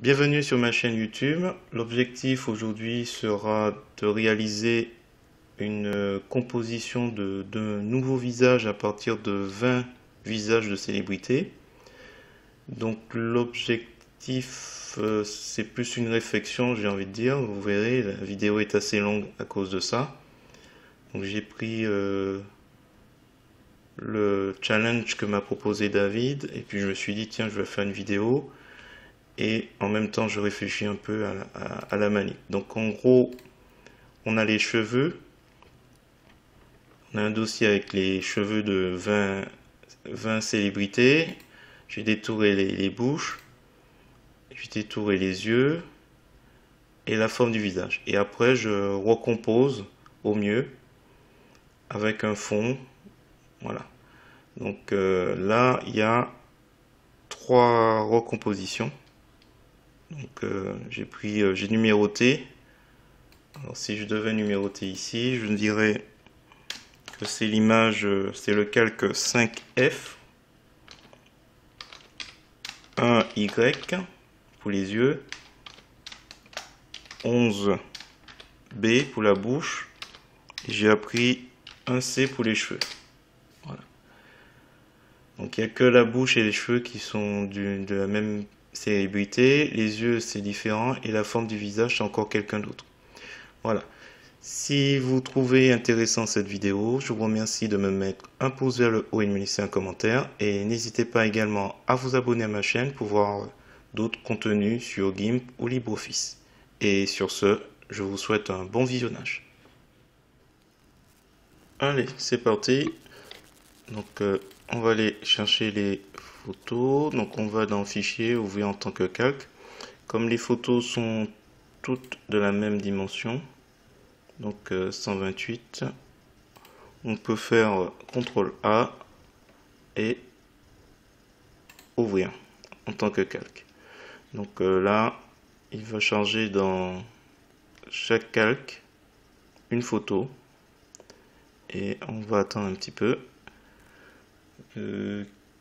Bienvenue sur ma chaîne YouTube. L'objectif aujourd'hui sera de réaliser une composition de nouveaux visages à partir de 20 visages de célébrités. Donc l'objectif c'est plus une réflexion, j'ai envie de dire. Vous verrez, la vidéo est assez longue à cause de ça. Donc j'ai pris le challenge que m'a proposé David et puis je me suis dit tiens, je vais faire une vidéo. Et en même temps je réfléchis un peu à la manip. Donc en gros, on a les cheveux, on a un dossier avec les cheveux de 20 célébrités, j'ai détouré les bouches, j'ai détouré les yeux et la forme du visage. Et après je recompose au mieux avec un fond, voilà. Donc là il y a 3 recompositions. Donc j'ai numéroté. Alors si je devais numéroter ici, je dirais que c'est l'image, c'est le calque 5F, 1Y pour les yeux, 11B pour la bouche, et j'ai appris 1C pour les cheveux. Voilà. Donc il n'y a que la bouche et les cheveux qui sont de la même célébrité, les yeux c'est différent, et la forme du visage c'est encore quelqu'un d'autre. Voilà. Si vous trouvez intéressant cette vidéo, je vous remercie de me mettre un pouce vers le haut et de me laisser un commentaire. Et n'hésitez pas également à vous abonner à ma chaîne pour voir d'autres contenus sur GIMP ou LibreOffice. Et sur ce, je vous souhaite un bon visionnage. Allez, c'est parti. Donc, on va aller chercher les photos. Donc, on va dans Fichier, ouvrir en tant que calque. Comme les photos sont toutes de la même dimension, donc 128, on peut faire CTRL A et ouvrir en tant que calque. Donc là, il va charger dans chaque calque une photo et on va attendre un petit peu.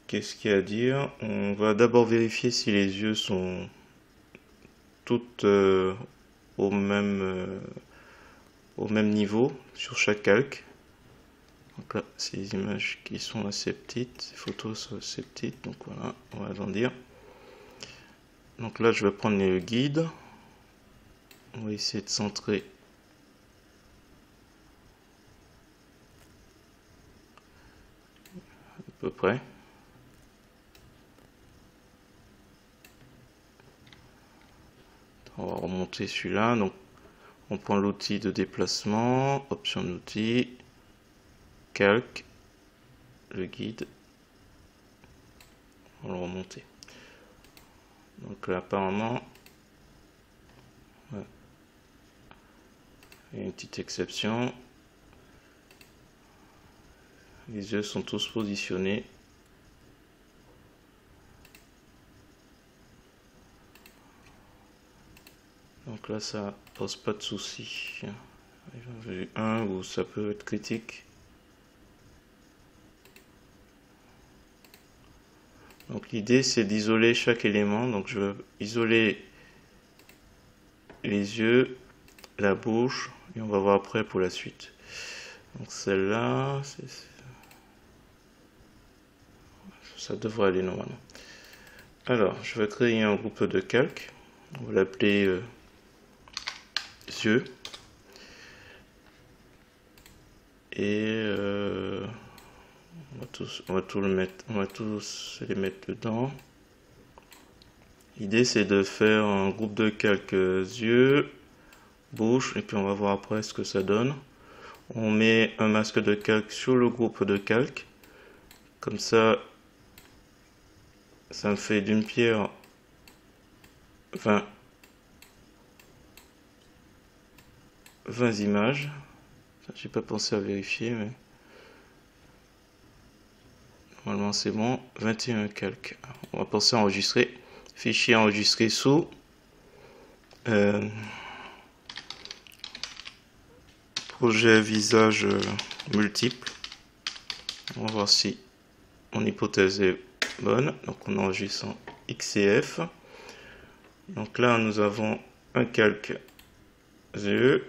Qu'est-ce qu'il y a à dire? On va d'abord vérifier si les yeux sont toutes au même niveau sur chaque calque. Donc là, c'est des images qui sont assez petites, ces photos sont assez petites, donc voilà, on va agrandir. Donc là, je vais prendre le guide. On va essayer de centrer. À peu près. On va remonter celui-là. Donc, on prend l'outil de déplacement, option d'outil, calque, le guide. On va le remonter. Donc là, apparemment, ouais, il y a une petite exception. Les yeux sont tous positionnés. Donc là, ça pose pas de souci. J'en ai vu un où ça peut être critique. Donc l'idée c'est d'isoler chaque élément. Donc je vais isoler les yeux, la bouche, et on va voir après pour la suite. Donc celle-là, ça devrait aller normalement. Alors, je vais créer un groupe de calques. On va l'appeler yeux. Et on va tous les mettre dedans. L'idée c'est de faire un groupe de calques yeux, bouche, et puis on va voir après ce que ça donne. On met un masque de calque sur le groupe de calques. Comme ça me fait d'une pierre 20 images. J'ai pas pensé à vérifier, mais normalement c'est bon. 21 calques. On va penser à enregistrer. Fichier enregistré sous projet visage multiple. On va voir si mon hypothèse est bonne. Donc on enregistre en XCF. Donc là, nous avons un calque ZE.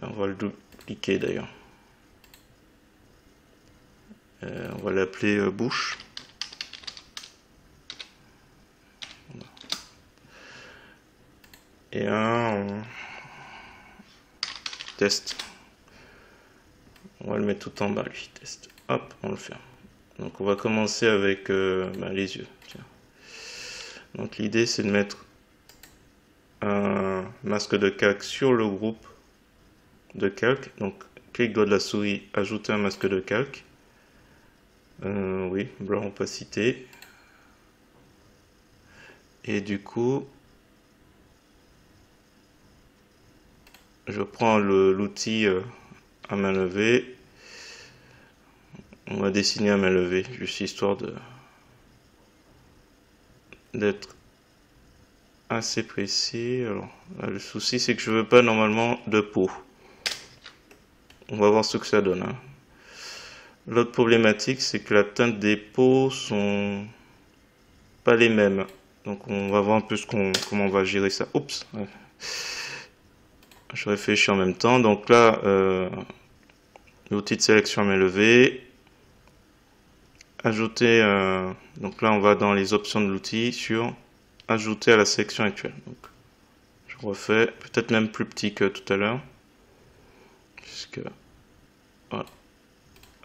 On va le dupliquer d'ailleurs. On va l'appeler bouche. Et un test. On va le mettre tout en bas, lui, test. Hop, on le ferme. Donc on va commencer avec les yeux. Tiens. Donc l'idée c'est de mettre un masque de calque sur le groupe de calque. Donc clic droit de la souris, ajouter un masque de calque. Oui, blanc opacité. Et du coup, je prends l'outil à main levée. On va dessiner à main levée, juste histoire d'être assez précis. Alors, là, le souci c'est que je veux pas normalement de peau. On va voir ce que ça donne. Hein. L'autre problématique, c'est que la teinte des peaux sont pas les mêmes. Donc on va voir un peu comment on va gérer ça. Oups. Ouais. Je réfléchis en même temps. Donc là, l'outil de sélection à main levée. Ajouter. Donc là, on va dans les options de l'outil sur ajouter à la sélection actuelle. Donc, je refais, peut-être même plus petit que tout à l'heure. Puisque. Voilà.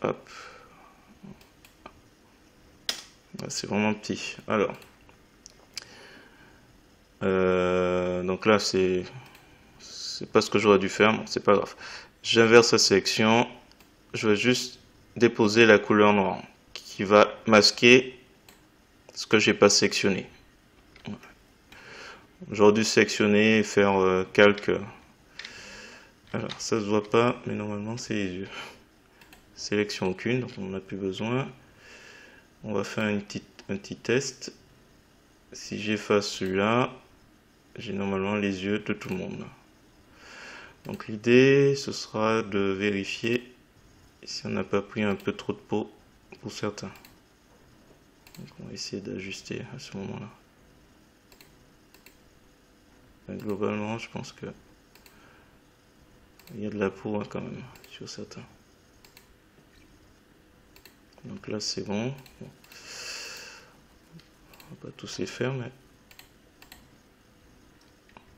Hop. C'est vraiment petit. Alors. Donc là, c'est pas ce que j'aurais dû faire, bon, c'est pas grave. J'inverse la sélection. Je vais juste déposer la couleur noire qui va masquer ce que j'ai pas sélectionné. Voilà. J'aurais dû sélectionner et faire calque. Alors, ça se voit pas, mais normalement, c'est les yeux. Sélection aucune, donc on n'a plus besoin. On va faire un petit test. Si j'efface celui-là, j'ai normalement les yeux de tout le monde. Donc l'idée, ce sera de vérifier si on n'a pas pris un peu trop de peau pour certains. Donc on va essayer d'ajuster à ce moment-là. Globalement, je pense que il y a de la peau hein, quand même sur certains. Donc là c'est bon. On va pas tous les faire, mais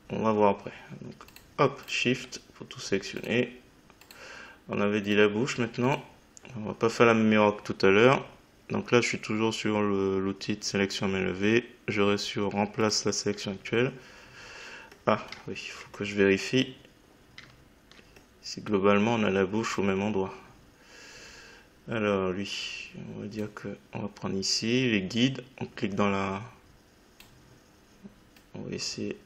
on va voir après. Donc hop, Shift pour tout sélectionner. On avait dit la bouche maintenant. On va pas faire la même erreur que tout à l'heure. Donc là je suis toujours sur l'outil de sélection à main levée. Je reste sur remplace la sélection actuelle. Ah oui, il faut que je vérifie si globalement on a la bouche au même endroit. Alors lui, on va dire que on va prendre ici les guides, on clique dans la... On va essayer...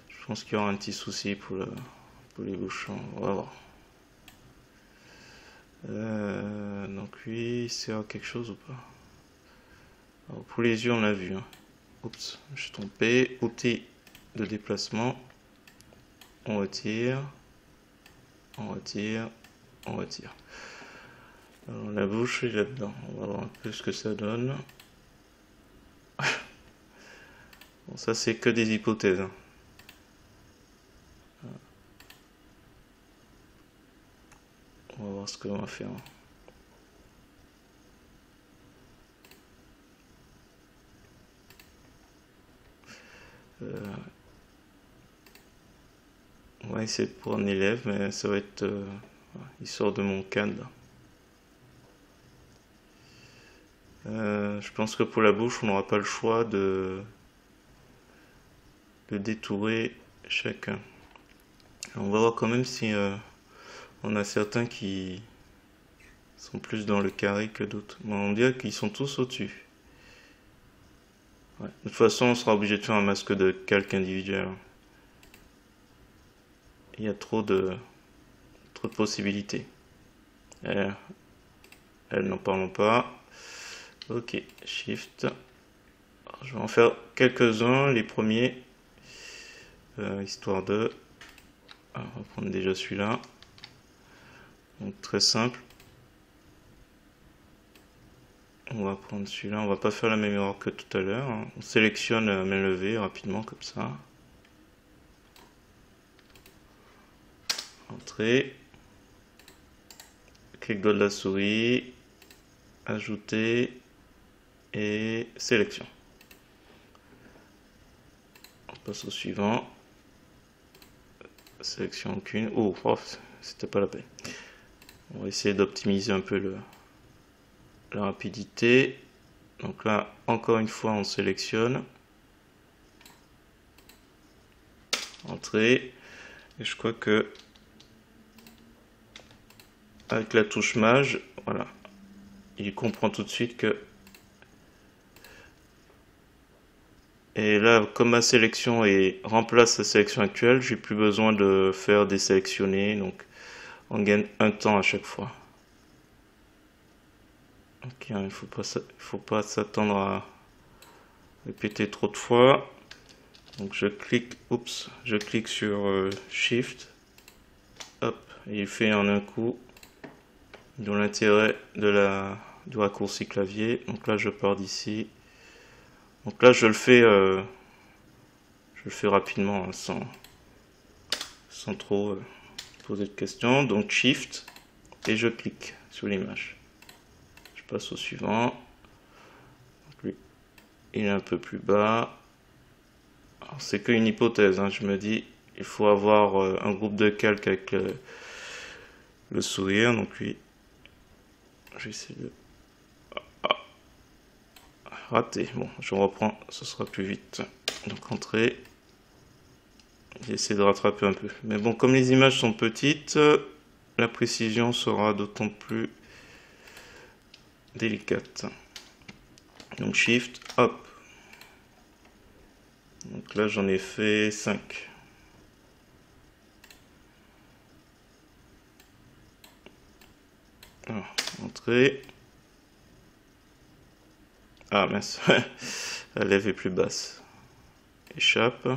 Je pense qu'il y aura un petit souci pour les bouchons, on va voir. Donc lui, c'est quelque chose ou pas? Alors, pour les yeux, on l'a vu. Hein. Oups, je suis trompé. Outil de déplacement. On retire. On retire. On retire. Alors la bouche est là-dedans. On va voir un peu ce que ça donne. Bon, ça c'est que des hypothèses. Hein. On va voir ce qu'on va faire. On va essayer pour un élève, mais ça va être... il sort de mon cadre. Je pense que pour la bouche, on n'aura pas le choix de détourer chacun. Alors, on va voir quand même si on a certains qui sont plus dans le carré que d'autres. Mais on dirait qu'ils sont tous au-dessus. Ouais. De toute façon, on sera obligé de faire un masque de calque individuel. Il y a trop de possibilités. Elle n'en parlons pas. Ok, Shift. Alors, je vais en faire quelques-uns, les premiers. Histoire de... Alors, on va prendre déjà celui-là. Donc très simple. On va prendre celui-là, on va pas faire la même erreur que tout à l'heure. On sélectionne main levée rapidement comme ça. Entrée. Clic droit de la souris. Ajouter. Et sélection. On passe au suivant. Sélection aucune. Oh, c'était pas la peine. On va essayer d'optimiser un peu la rapidité. Donc là, encore une fois, on sélectionne. Entrée. Et je crois que avec la touche mage, voilà, il comprend tout de suite que... Et là, comme ma sélection remplace la sélection actuelle, j'ai plus besoin de faire désélectionner, donc on gagne un temps à chaque fois. Ok, il faut pas s'attendre à répéter trop de fois. Donc je clique sur Shift, hop, et il fait en un coup, d'où l'intérêt du raccourci clavier. Donc là, je pars d'ici. Donc là, je le fais rapidement, hein, sans trop poser de questions. Donc Shift, et je clique sur l'image. Je passe au suivant. Donc lui, il est un peu plus bas. C'est qu'une hypothèse, hein. Je me dis, il faut avoir un groupe de calque avec le sourire. Donc lui, je vais essayer de... raté. Bon, je reprends, ce sera plus vite. Donc entrée. J'essaie de rattraper un peu. Mais bon, comme les images sont petites, la précision sera d'autant plus délicate. Donc Shift, hop. Donc là, j'en ai fait 5. Alors, entrée. Ah mince, la lèvre est plus basse. Échappe.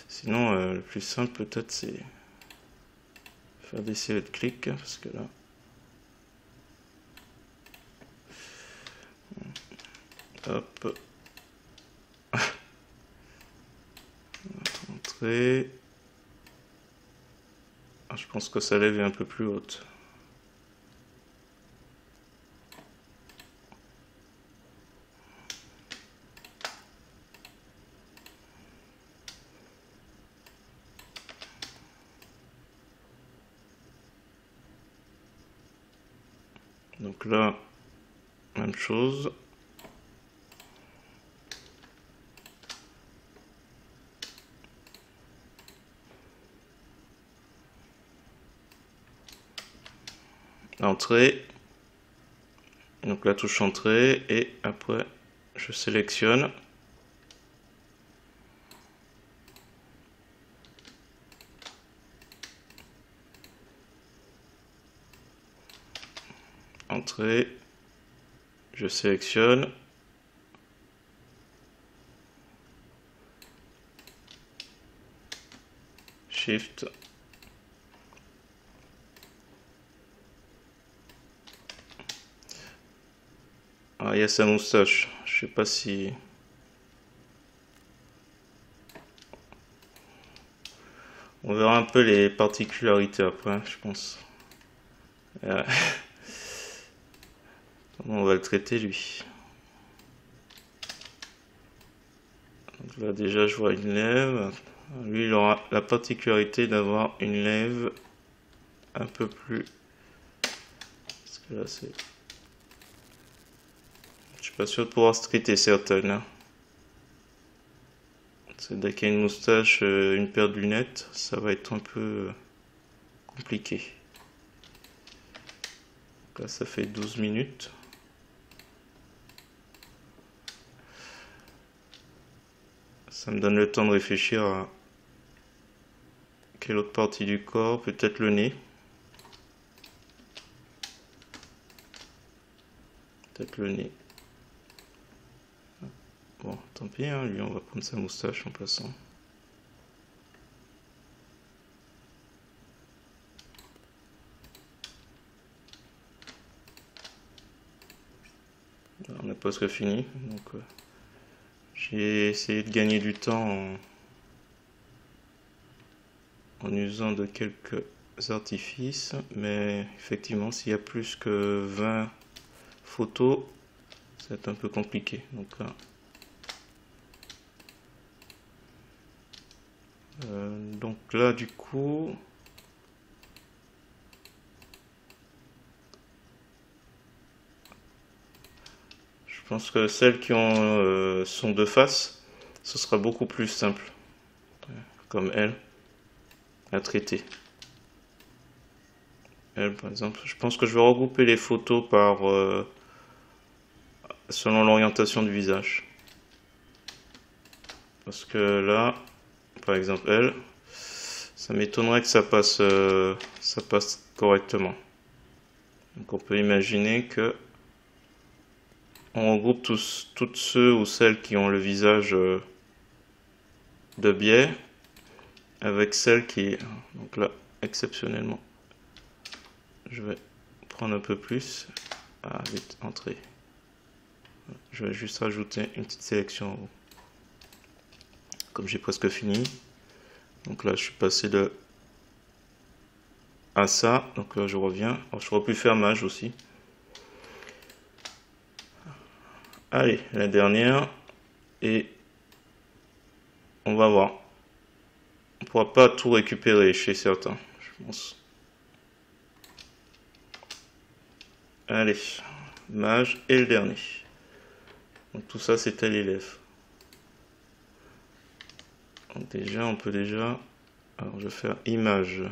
Sinon, le plus simple peut-être c'est faire des séries de clics, parce que là... Hop. Entrée. Ah, je pense que sa lèvre est un peu plus haute. Donc là, même chose. Entrée. Donc la touche entrée et après je sélectionne. Entrée. Je sélectionne. Shift. Ah, il y a sa moustache. Je sais pas si... On verra un peu les particularités après, je pense. On va le traiter lui. Donc là déjà je vois une lèvre. Lui il aura la particularité d'avoir une lèvre un peu plus... Parce que là c'est... Je suis pas sûr de pouvoir traiter certaines. Hein. Dès qu'il y a une moustache, une paire de lunettes, ça va être un peu compliqué. Donc là ça fait 12 minutes. Ça me donne le temps de réfléchir à quelle autre partie du corps, peut-être le nez. Peut-être le nez. Bon, tant pis, hein, lui on va prendre sa moustache en passant. presque fini. Donc j'ai essayé de gagner du temps en usant de quelques artifices, mais effectivement s'il y a plus que 20 photos, c'est un peu compliqué. Donc là du coup je pense que celles qui sont de face, ce sera beaucoup plus simple, comme elle, à traiter. Elle, par exemple, je pense que je vais regrouper les photos selon l'orientation du visage. Parce que là, par exemple, elle, ça m'étonnerait que ça passe correctement. Donc on peut imaginer que on regroupe toutes ceux ou celles qui ont le visage de biais avec celle qui, donc là, exceptionnellement, je vais prendre un peu plus. Ah, vite, entrée. Je vais juste rajouter une petite sélection en haut. Comme j'ai presque fini. Donc là, je suis passé de à ça. Donc là, je reviens. Alors, j'aurais pu faire mage aussi. Allez, la dernière. Et on va voir. On ne pourra pas tout récupérer chez certains, je pense. Allez, mage et le dernier. Donc tout ça, c'était les lèvres. Donc déjà, on peut déjà... Alors, je vais faire image.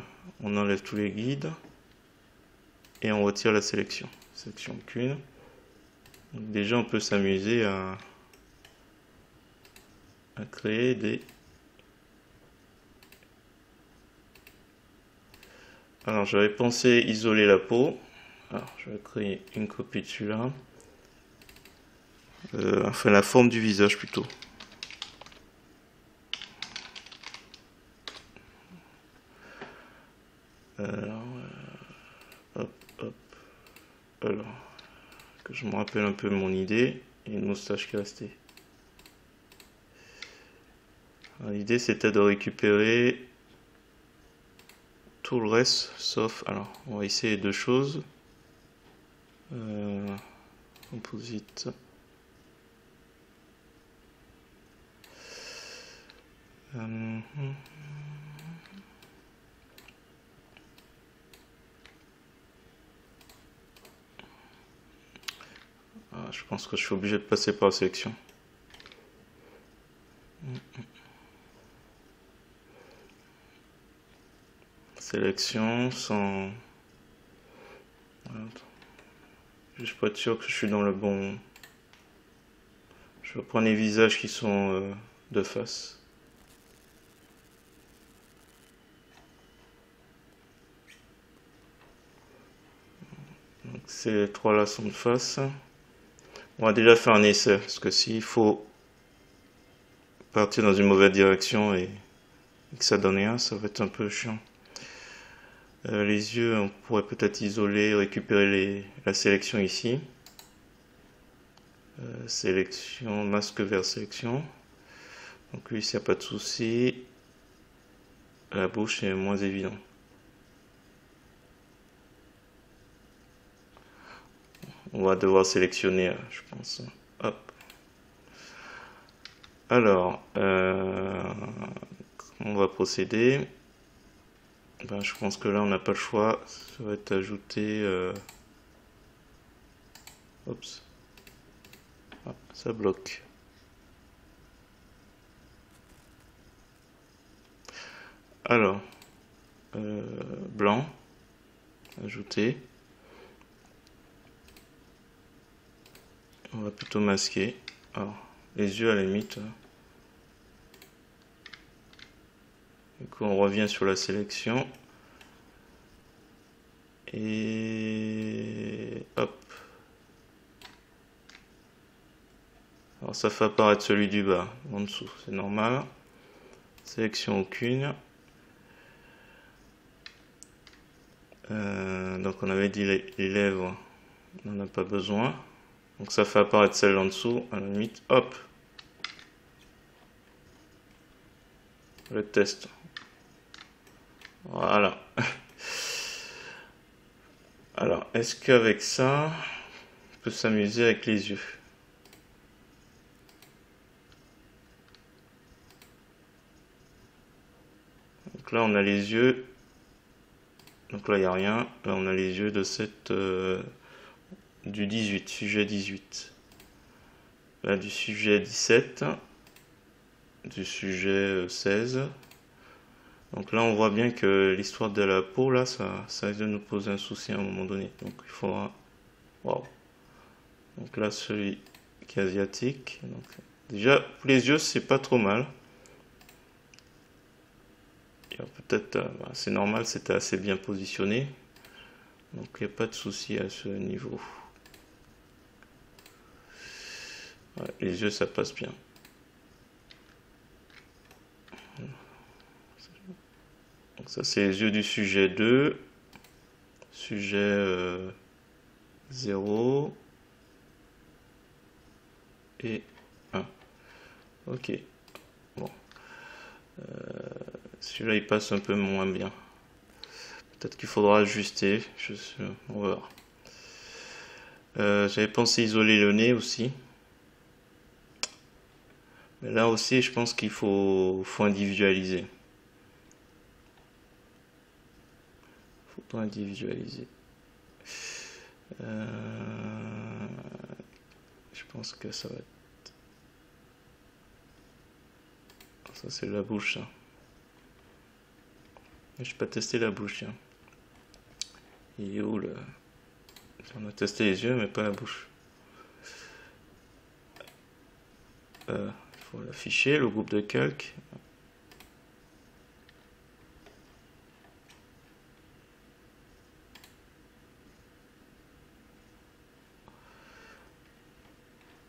On enlève tous les guides. Et on retire la sélection. Sélection qu'une. Donc déjà, on peut s'amuser à créer des... Alors, j'avais pensé isoler la peau. Alors, je vais créer une copie de celui-là. Enfin, la forme du visage plutôt. Alors, hop, hop. Alors, que je me rappelle un peu mon idée. Il y a une moustache qui est restée. L'idée, c'était de récupérer tout le reste, sauf... Alors, on va essayer deux choses. Composite. Je pense que je suis obligé de passer par la sélection. Sélection sans... Juste pour être sûr que je suis dans le bon... Je vais prendre les visages qui sont de face. Donc ces trois-là sont de face. On va déjà faire un essai, parce que s'il faut partir dans une mauvaise direction et que ça donne rien, ça va être un peu chiant. Les yeux, on pourrait peut-être isoler, récupérer la sélection ici. Sélection, masque vers sélection. Donc lui, s'il n'y a pas de souci, la bouche est moins évidente. On va devoir sélectionner, je pense. Hop. Alors, on va procéder. Ben, je pense que là, on n'a pas le choix. Ça va être ajouté. Oups. Ah, ça bloque. Alors, blanc. Ajouter. On va plutôt masquer. Alors, les yeux à la limite. Du coup, on revient sur la sélection. Et hop. Alors ça fait apparaître celui du bas, en dessous, c'est normal. Sélection aucune. Donc on avait dit les lèvres, on n'en a pas besoin. Donc ça fait apparaître celle en dessous, à la limite, hop. Le test. Voilà. Alors, est-ce qu'avec ça, on peut s'amuser avec les yeux? Donc là, on a les yeux. Donc là, il n'y a rien. Là, on a les yeux de cette... du 18, sujet 18. Là, du sujet 17. Du sujet 16. Donc là, on voit bien que l'histoire de la peau, là, ça risque de nous poser un souci à un moment donné. Donc il faudra... Waouh. Donc là, celui qui est asiatique. Donc, déjà, pour les yeux, c'est pas trop mal. Peut-être, c'est normal, c'était assez bien positionné. Donc il n'y a pas de souci à ce niveau. Ouais, les yeux, ça passe bien. Donc ça, c'est les yeux du sujet 2. Sujet 0. Et 1. Ok. Bon. Celui-là, il passe un peu moins bien. Peut-être qu'il faudra ajuster. On va voir. J'avais pensé isoler le nez aussi. Mais là aussi, je pense qu'il faut individualiser. Faut pas individualiser. Je pense que ça va être... Ça, c'est la bouche. Ça. Je n'ai pas testé la bouche. Tiens. Il est où le... On a testé les yeux, mais pas la bouche. Il faut l'afficher, le groupe de calque.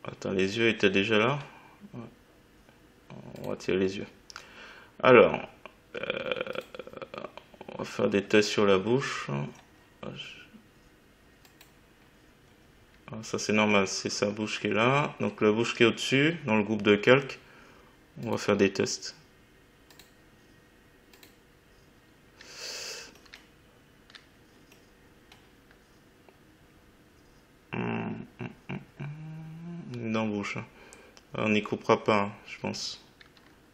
Attends, les yeux étaient déjà là. On va tirer les yeux. Alors, on va faire des tests sur la bouche. Ça c'est normal, c'est sa bouche qui est là. Donc la bouche qui est au-dessus, dans le groupe de calque, on va faire des tests. Dans la bouche. On n'y coupera pas, hein, je pense.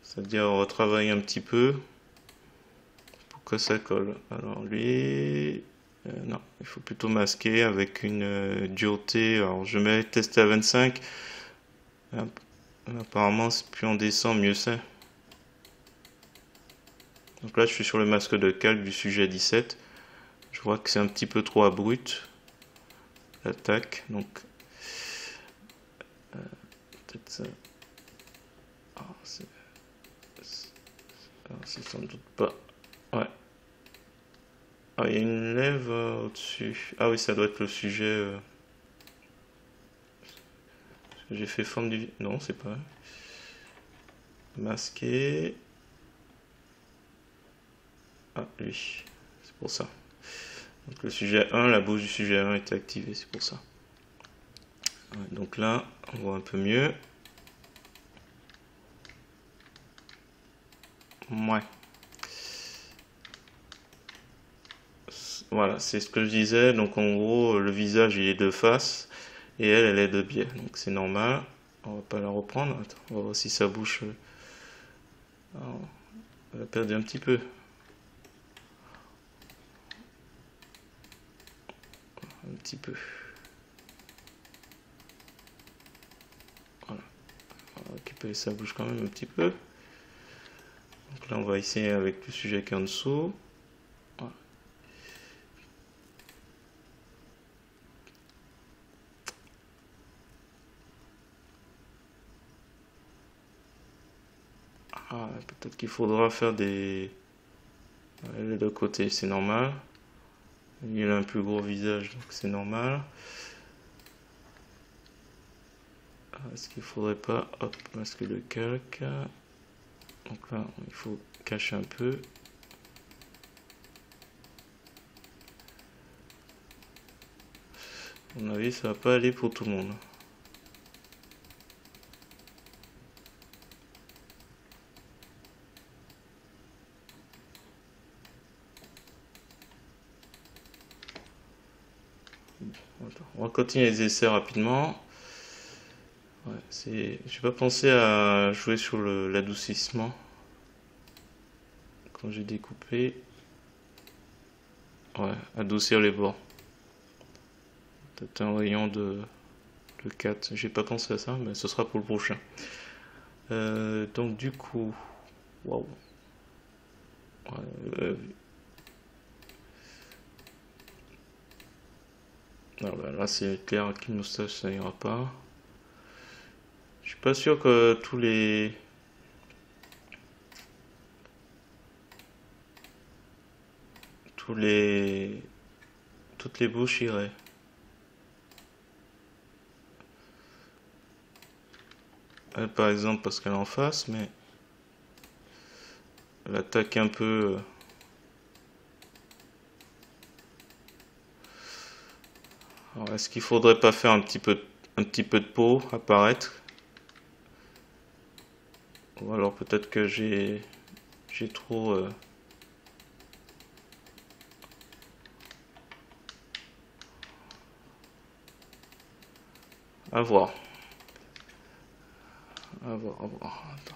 C'est-à-dire on va travailler un petit peu pour que ça colle. Alors lui... non, il faut plutôt masquer avec une dureté. Alors je mets tester à 25. Apparemment, plus on descend, mieux c'est. Donc là, je suis sur le masque de calque du sujet 17. Je vois que c'est un petit peu trop abrupt. L'attaque, donc... peut-être ça... c'est sans doute pas... Ouais. Ah, il y a une lèvre au-dessus. Ah oui, ça doit être le sujet... J'ai fait forme du... Non, c'est pas... Masqué... Ah, lui. C'est pour ça. Donc le sujet 1, la bouche du sujet 1 est activée, c'est pour ça. Ouais, donc là, on voit un peu mieux. Ouais. Voilà, c'est ce que je disais. Donc en gros, le visage il est de face et elle est de biais. Donc c'est normal. On va pas la reprendre. Attends, on va voir si sa bouche... Alors, elle a perdu un petit peu. Un petit peu. Voilà. On va récupérer sa bouche quand même un petit peu. Donc là, on va essayer avec le sujet qui est en dessous. Voilà. Ah, peut-être qu'il faudra faire des... Les deux côtés, c'est normal. Il a un plus gros visage, donc c'est normal. Est-ce qu'il faudrait pas, hop, masquer le calque? Donc là, il faut cacher un peu. À mon avis, ça va pas aller pour tout le monde. On va continuer les essais rapidement. Ouais, j'ai pas pensé à jouer sur l'adoucissement quand j'ai découpé. Ouais, adoucir les bords. Peut-être un rayon de 4. J'ai pas pensé à ça, mais ce sera pour le prochain. Donc du coup, waouh. Ouais, là c'est clair qu'une moustache ça ira pas. Je suis pas sûr que toutes les bouches iraient. Elle, par exemple, parce qu'elle est en face, mais elle attaque un peu. Alors, est-ce qu'il faudrait pas faire un petit peu de peau apparaître? Ou alors peut-être que j'ai trop. À voir. À voir, à voir. Attends.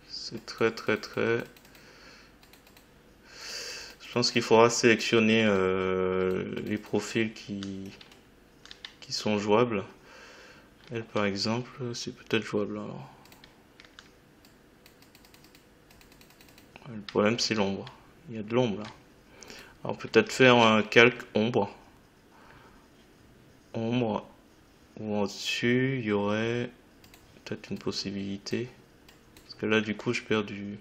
C'est très très très. Je pense qu'il faudra sélectionner les profils qui sont jouables. Elle par exemple, c'est peut-être jouable alors. Le problème c'est l'ombre. Il y a de l'ombre là. Alors peut-être faire un calque ombre. Ombre. Ou au-dessus, il y aurait peut-être une possibilité. Parce que là du coup je perds du.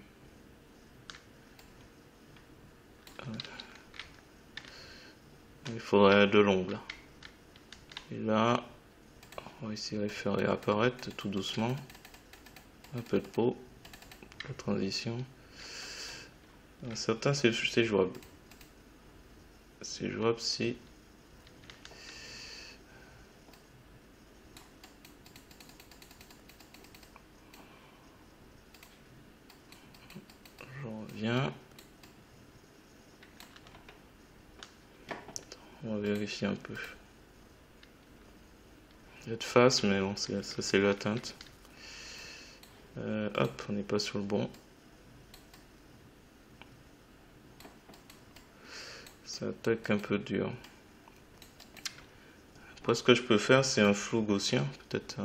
Il faudrait de l'ombre là. Et là, on va essayer de faire réapparaître tout doucement. Un peu de peau. La transition. Certains c'est jouable. C'est jouable si. Je reviens. On va vérifier un peu. Il y a de face, mais bon, ça c'est la teinte. Hop, on n'est pas sur le bon. Ça attaque un peu dur. Après, ce que je peux faire, c'est un flou gaussien, peut-être.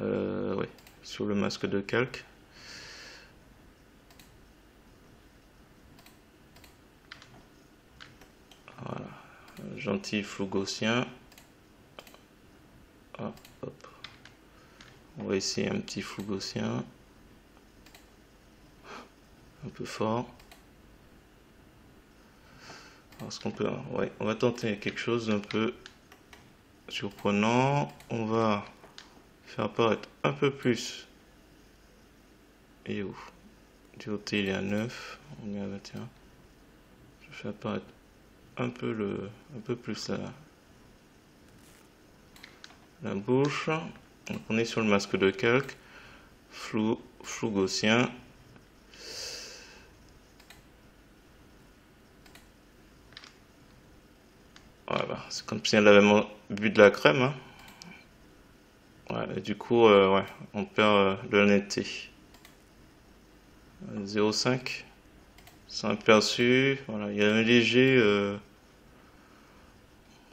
Oui, sur le masque de calque. Voilà, un gentil flou gaussien. Ah, hop. On va essayer un petit flou gaussien. Un peu fort. Alors, ce qu'on peut, ouais, on va tenter quelque chose d'un peu surprenant. On va faire apparaître un peu plus. Et où? Du côté il est à 9, on est à 21. Je fais apparaître un peu plus la bouche. Donc on est sur le masque de calque. Flou gaussien. Voilà, c'est comme si elle avait bu de la crème. Hein. Ouais, et du coup, ouais, on perd de la netteté. 0,5. C'est aperçu. Voilà, il y a un léger.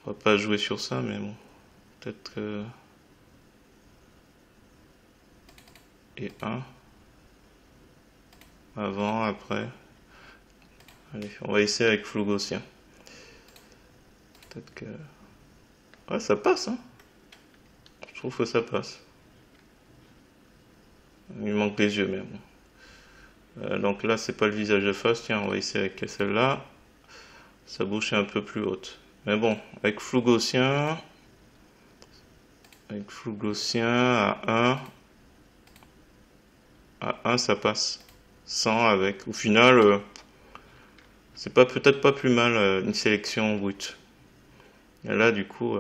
On va pas jouer sur ça, mais bon. Peut-être que. Et 1. Avant, après. Allez, on va essayer avec flou gaussien. Peut-être que. Ouais, ça passe, hein. Je trouve que ça passe. Il manque les yeux, mais bon. Donc là, c'est pas le visage de face. Tiens, on va essayer avec celle-là. Sa bouche est un peu plus haute. Mais bon, avec flou gaussien. Avec flou gaussien à 1. À 1, ça passe. 100 avec. Au final, c'est pas peut-être pas plus mal une sélection brute. Et là, du coup.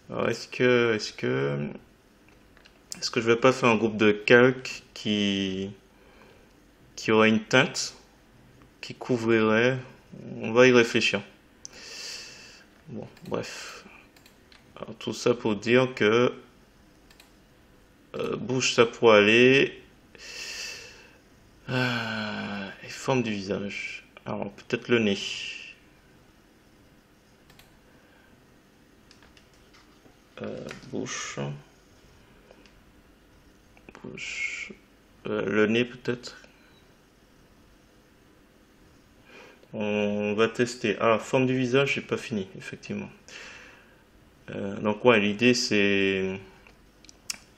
Alors, est-ce que je vais pas faire un groupe de calques qui qui aurait une teinte qui couvrirait. On va y réfléchir. Bon, bref. Alors, tout ça pour dire que bouge ça pour aller. Et forme du visage. Alors peut-être le nez. Bouche. Bouche. Le nez peut-être. On va tester. Ah, forme du visage, j'ai pas fini, effectivement. Donc ouais, l'idée c'est...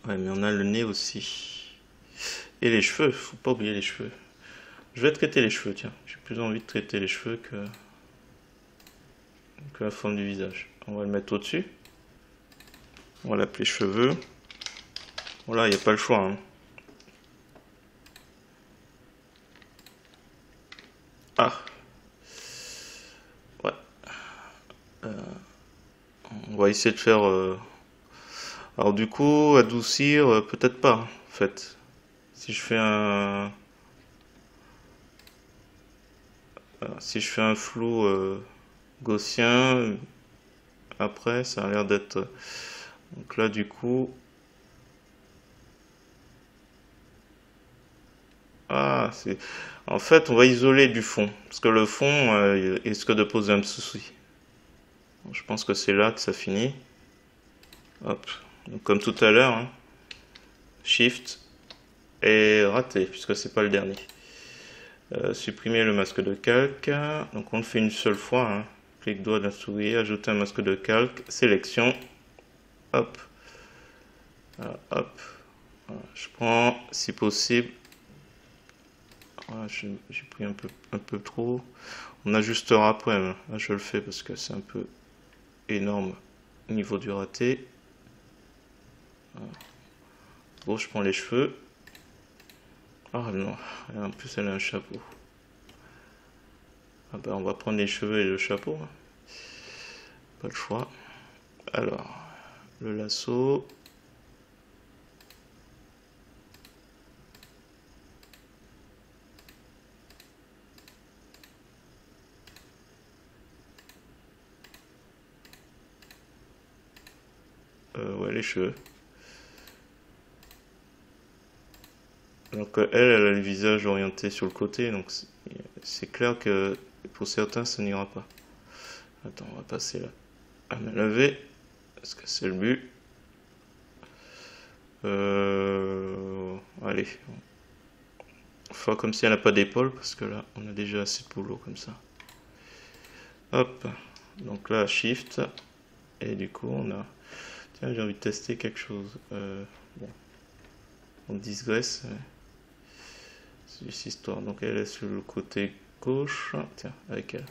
Ouais, mais on a le nez aussi. Et les cheveux, faut pas oublier les cheveux. Je vais traiter les cheveux, tiens. J'ai plus envie de traiter les cheveux que la forme du visage. On va le mettre au-dessus. On va l'appeler cheveux. Voilà, il n'y a pas le choix, hein. Ah. Ouais. On va essayer de faire... Alors du coup, adoucir, peut-être pas, en fait. Si je fais un... Si je fais un flou gaussien, après, ça a l'air d'être... Donc là, du coup... Ah, c'est... En fait, on va isoler du fond. Parce que le fond, il risque de poser un souci. Je pense que c'est là que ça finit. Hop. Donc, comme tout à l'heure, hein. Shift et raté, puisque c'est pas le dernier. Supprimer le masque de calque. Donc on le fait une seule fois, hein. Clic droit de la souris, ajouter un masque de calque, sélection, hop, hop. Voilà. Je prends, si possible, voilà, j'ai pris un peu trop. On ajustera après, hein. Là je le fais parce que c'est un peu énorme au niveau du raté. Voilà. Bon, je prends les cheveux. Ah non, en plus elle a un chapeau. Ah ben, on va prendre les cheveux et le chapeau, hein. Pas le choix. Alors, le lasso. Ouais, les cheveux. Donc elle a le visage orienté sur le côté, donc c'est clair que pour certains ça n'ira pas. Attends, on va passer là à main levée, parce que c'est le but. Allez, on va comme si elle n'a pas d'épaule, parce que là on a déjà assez de boulot comme ça. Hop, donc là Shift, et du coup on a... Tiens, j'ai envie de tester quelque chose. Bon. On digresse. C'est juste histoire. Donc elle est sur le côté gauche. Tiens, avec elle.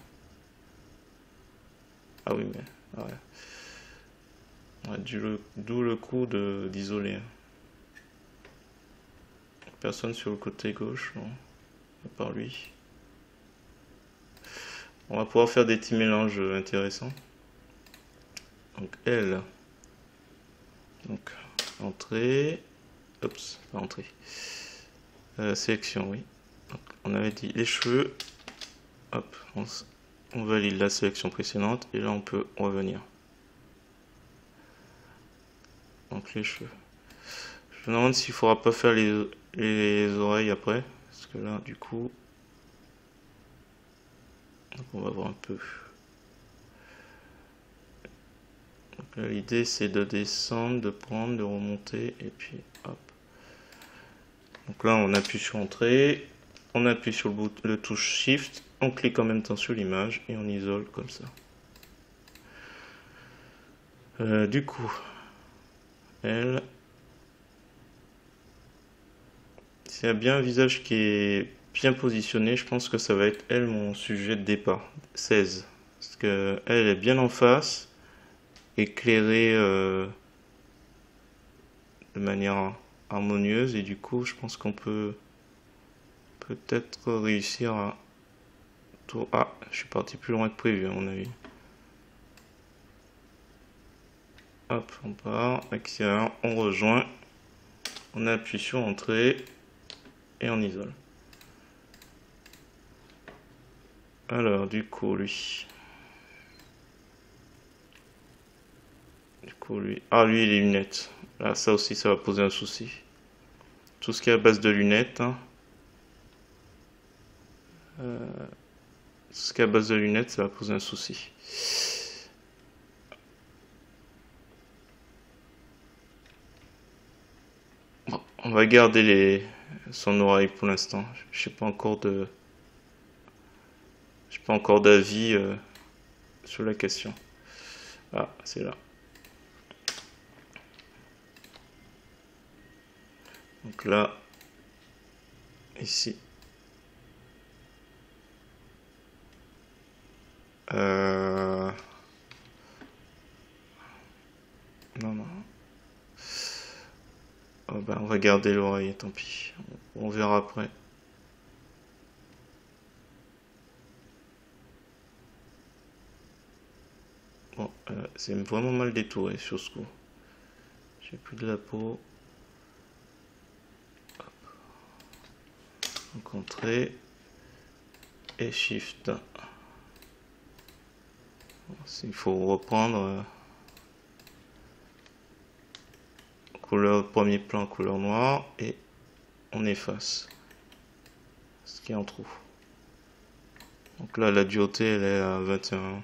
Ah oui, mais... Ah ouais. D'où le coup d'isoler. Personne sur le côté gauche, non. À part lui. On va pouvoir faire des petits mélanges intéressants. Donc elle. Donc entrée. Oups, pas entrée. Sélection, oui. Donc, on avait dit les cheveux. Hop, on valide la sélection précédente et là on peut revenir. Donc les cheveux. Je me demande s'il faudra pas faire les oreilles après, parce que là du coup, donc on va voir un peu. L'idée c'est de descendre, de prendre, de remonter et puis hop. Donc là on appuie sur entrée, on appuie sur le touche shift, on clique en même temps sur l'image et on isole comme ça. Du coup, elle, s'il y a bien un visage qui est bien positionné, je pense que ça va être elle mon sujet de départ. 16. Parce que elle est bien en face, éclairée de manière harmonieuse et du coup je pense qu'on peut peut-être réussir à... Ah, je suis parti plus loin que prévu à mon avis. Hop, on part, accélère, on rejoint, on appuie sur entrée et on isole. Alors, du coup, lui. Ah, lui, les lunettes. Là, ça aussi, ça va poser un souci. Tout ce qui est à base de lunettes, hein. Tout ce qui est à base de lunettes, ça va poser un souci. Bon, on va garder son oreille pour l'instant. Je n'ai pas encore d'avis sur la question. Ah, c'est là. Donc là, ici. Non, non. Oh, ben, on va garder l'oreille, tant pis. On verra après. Bon, c'est vraiment mal détouré sur ce coup. J'ai plus de la peau. Donc entrée et shift. Il faut reprendre couleur premier plan, couleur noire, et on efface ce qui est en trou. Donc là, la dureté, elle est à 21.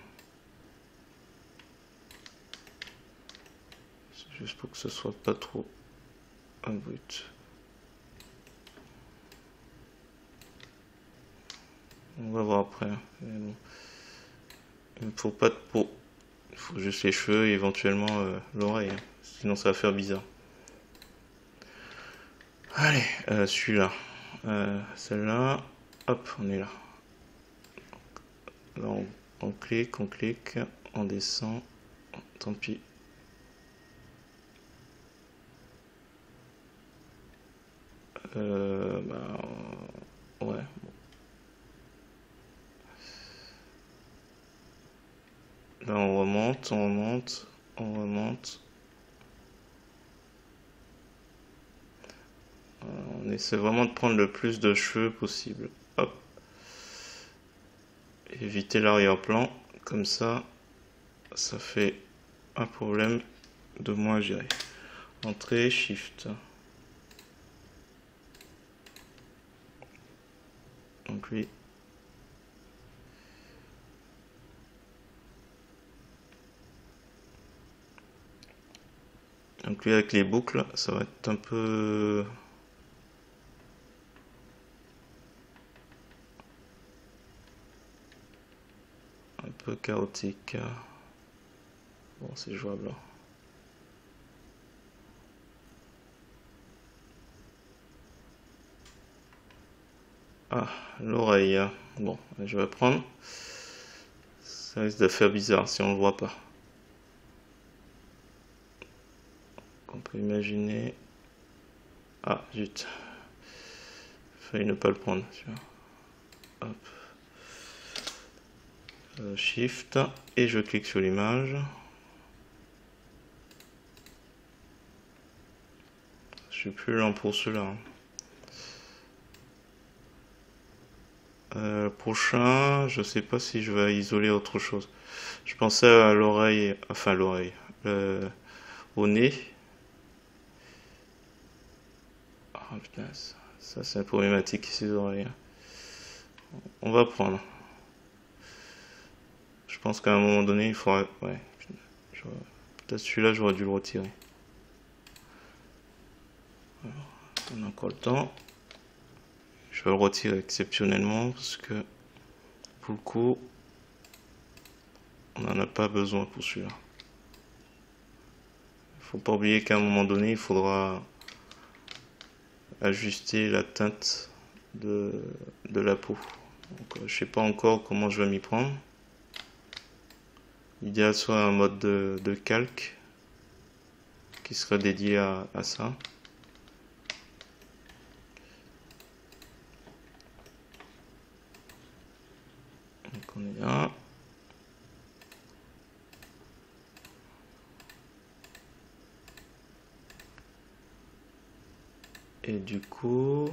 C'est juste pour que ce soit pas trop brut. On va voir après. Mais bon. Il ne faut pas de peau. Il faut juste les cheveux et éventuellement l'oreille. Sinon, ça va faire bizarre. Allez, celui-là. Celle-là. Hop, on est là. Là, on clique, on descend. Tant pis. Bah, ouais. Là, on remonte, on remonte, on remonte. On essaie vraiment de prendre le plus de cheveux possible. Hop. Éviter l'arrière-plan. Comme ça fait un problème de moins à gérer. Entrée, shift. Donc lui. Donc lui avec les boucles, ça va être un peu chaotique. Bon, c'est jouable. Ah, l'oreille. Bon, je vais prendre. Ça risque de faire bizarre si on le voit pas. On peut imaginer. Ah, zut. Failli ne pas le prendre. Hop. Shift. Et je clique sur l'image. Je suis plus lent pour cela. Prochain, je sais pas si je vais isoler autre chose. Je pensais à l'oreille, enfin l'oreille, au nez. Ah putain, ça c'est problématique ces oreilles. On va prendre. Je pense qu'à un moment donné, il faudra. Ouais. Peut-être celui-là, j'aurais dû le retirer. Alors, on a encore le temps. Je vais le retirer exceptionnellement parce que pour le coup, on n'en a pas besoin pour celui-là. Il faut pas oublier qu'à un moment donné, il faudra ajuster la teinte de la peau. Donc, je sais pas encore comment je vais m'y prendre. L'idéal soit un mode de calque qui sera dédié à ça. Donc on est là. Et du coup,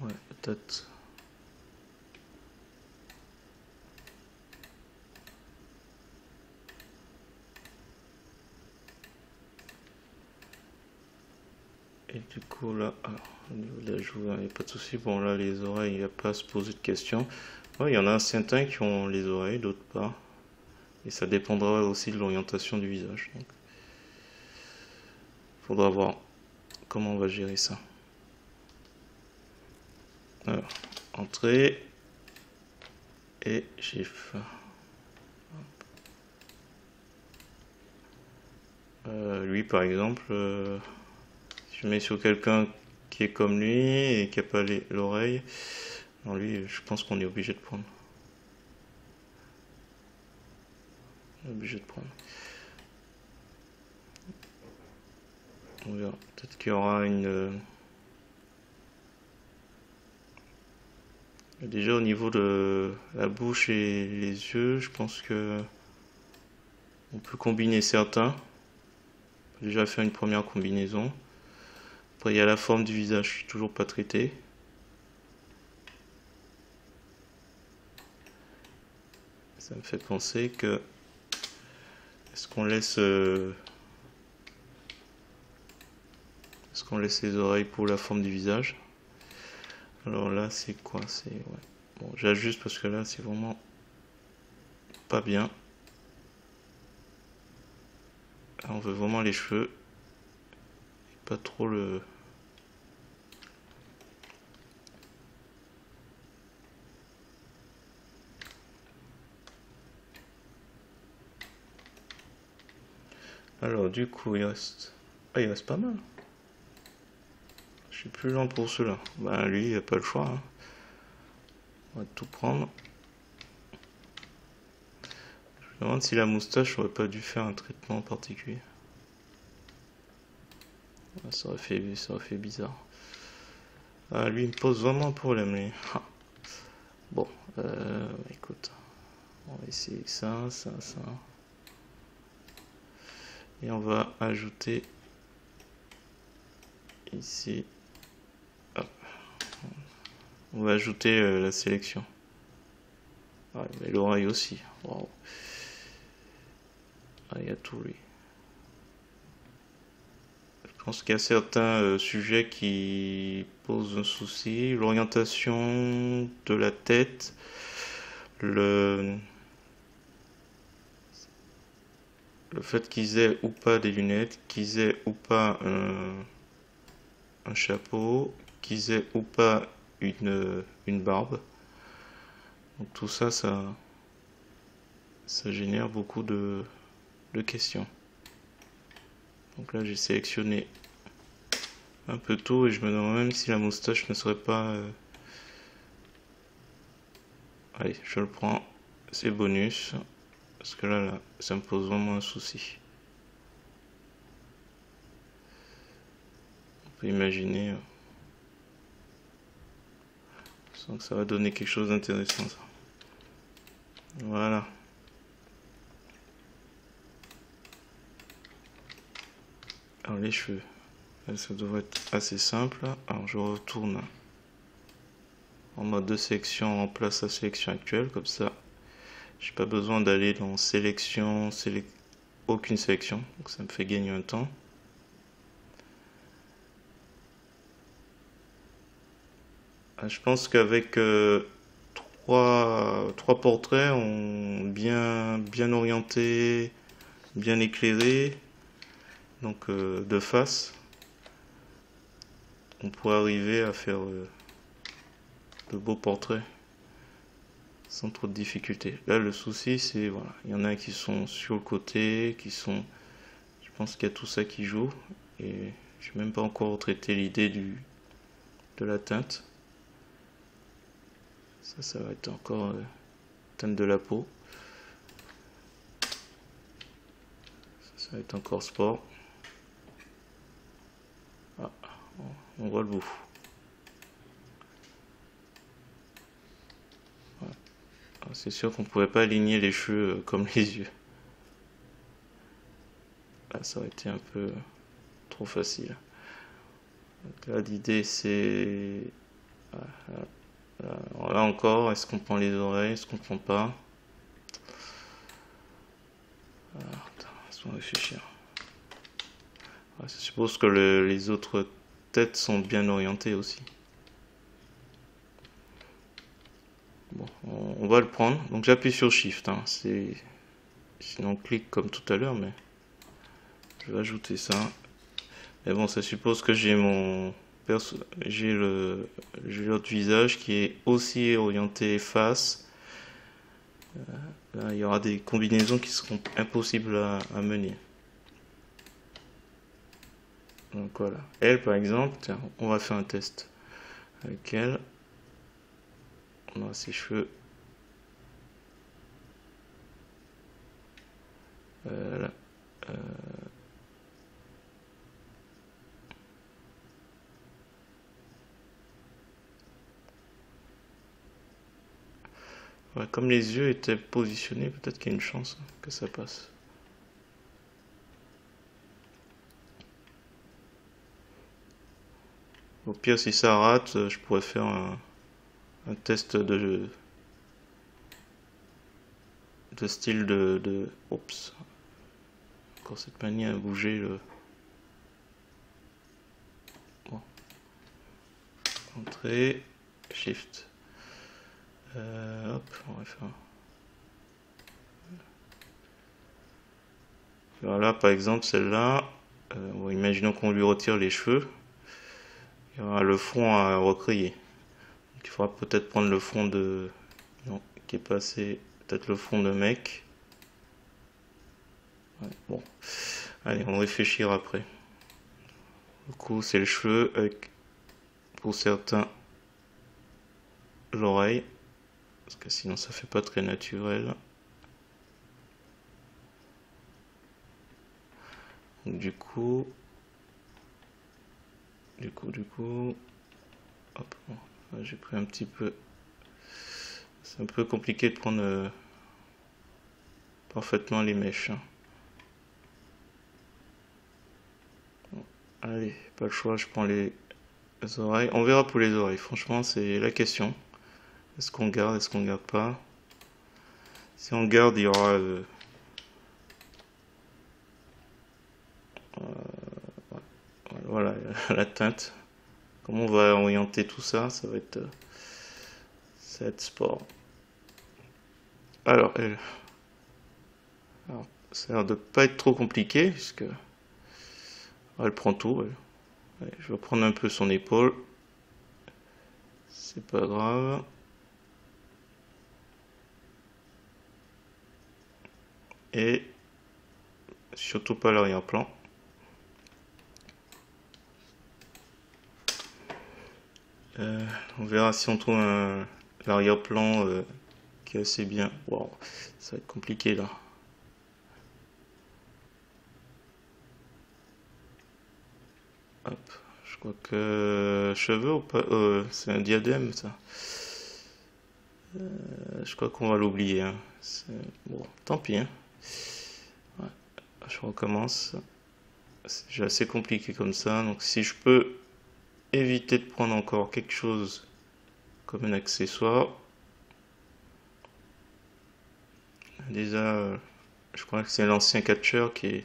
ouais, peut-être Et du coup là, alors, au niveau de la joue, il n'y a pas de souci. Bon là les oreilles, il n'y a pas à se poser de questions. Ouais, il y en a certains qui ont les oreilles, d'autres pas. Et ça dépendra aussi de l'orientation du visage. Donc, faudra voir comment on va gérer ça. Alors, entrée et chiffre. Lui par exemple, si je mets sur quelqu'un qui est comme lui et qui n'a pas l'oreille, lui je pense qu'on est obligé de prendre. Obligé de prendre. On verra. Peut-être qu'il y aura une... Déjà au niveau de la bouche et les yeux, je pense que on peut combiner certains. On peut déjà faire une première combinaison. Après il y a la forme du visage, je suis toujours pas traité. Ça me fait penser que... Est-ce qu'on laisse les oreilles pour la forme du visage? Alors là, c'est quoi? C'est ouais. Bon, j'ajuste parce que là, c'est vraiment pas bien. Là, on veut vraiment les cheveux, et pas trop le. Alors du coup, il reste. Ah, il reste pas mal. Je suis plus lent pour cela. Ben lui, il a pas le choix. Hein. On va tout prendre. Je me demande si la moustache aurait pas dû faire un traitement particulier. Ça aurait fait bizarre. Ah, lui, il me pose vraiment un problème, lui. Bon, écoute. On va essayer ça. Et on va ajouter ici. Hop. On va ajouter la sélection. Ah, mais l'oreille aussi. Wow. Ah, il y a tout lui. Je pense qu'il y a certains sujets qui posent un souci. L'orientation de la tête, le fait qu'ils aient ou pas des lunettes, qu'ils aient ou pas un chapeau, qu'ils aient ou pas une barbe. Donc tout ça, ça génère beaucoup de questions. Donc là, j'ai sélectionné un peu tout et je me demande même si la moustache ne serait pas... Allez, je le prends, c'est bonus. Parce que là, ça me pose vraiment un souci. On peut imaginer... Je sens que ça va donner quelque chose d'intéressant, ça. Voilà. Alors les cheveux, là, ça devrait être assez simple. Alors je retourne en mode de sélection, en place la sélection actuelle, comme ça j'ai pas besoin d'aller dans sélection, aucune sélection, donc ça me fait gagner un temps. Je pense qu'avec trois portraits bien orientés, bien éclairés, donc de face, on pourrait arriver à faire de beaux portraits sans trop de difficultés. Là, le souci, c'est voilà, il y en a qui sont sur le côté, je pense qu'il y a tout ça qui joue, et je n'ai même pas encore traité l'idée de la teinte. Ça va être encore teinte de la peau. Ça va être encore sport. Ah, on voit le bout. Voilà. C'est sûr qu'on ne pouvait pas aligner les cheveux comme les yeux. Là, ça aurait été un peu trop facile. Donc là, l'idée c'est... Alors là encore, est-ce qu'on prend les oreilles, est-ce qu'on prend pas? Laisse-moi réfléchir. Je suppose que les autres têtes sont bien orientées aussi. Bon, on va le prendre. Donc j'appuie sur Shift. Hein. Sinon on clique comme tout à l'heure, mais je vais ajouter ça. Mais bon, ça suppose que j'ai l'autre visage qui est aussi orienté face. Là, il y aura des combinaisons qui seront impossibles à mener. Donc voilà. Elle, par exemple, tiens, on va faire un test avec elle. On a ses cheveux. Là. Ouais, comme les yeux étaient positionnés, peut-être qu'il y a une chance que ça passe. Au pire, si ça rate, je pourrais faire un test de style Oups. Encore cette manie à bouger le... Bon. Entrée, Shift. Hop, on va faire... Voilà, par exemple, celle-là, imaginons qu'on lui retire les cheveux. Il y aura le fond à recréer. Donc, il faudra peut-être prendre le fond de... Non, qui est passé... Peut-être le fond de mec. Ouais, bon. Allez, on réfléchira après. Du coup, c'est le cheveu avec, pour certains, l'oreille. Parce que sinon, ça fait pas très naturel. Donc, du coup, hop, bon, j'ai pris un petit peu. C'est un peu compliqué de prendre parfaitement les mèches. Hein. Bon, allez, pas le choix, je prends les oreilles. On verra pour les oreilles. Franchement, c'est la question. Est-ce qu'on garde, est-ce qu'on garde pas? Si on garde, il y aura voilà la teinte. Comment on va orienter tout ça? Ça va être sport. Alors, ça a l'air de pas être trop compliqué puisque elle prend tout. Allez, je vais prendre un peu son épaule. C'est pas grave. Et surtout pas l'arrière-plan. On verra si on trouve l'arrière-plan qui est assez bien. Wow, ça va être compliqué là. Hop, je crois que cheveux ou pas, c'est un diadème ça. Je crois qu'on va l'oublier. Hein. Bon, tant pis. Hein. Ouais, je recommence. C'est déjà assez compliqué comme ça. Donc si je peux éviter de prendre encore quelque chose comme un accessoire. Déjà, je crois que c'est l'ancien catcheur qui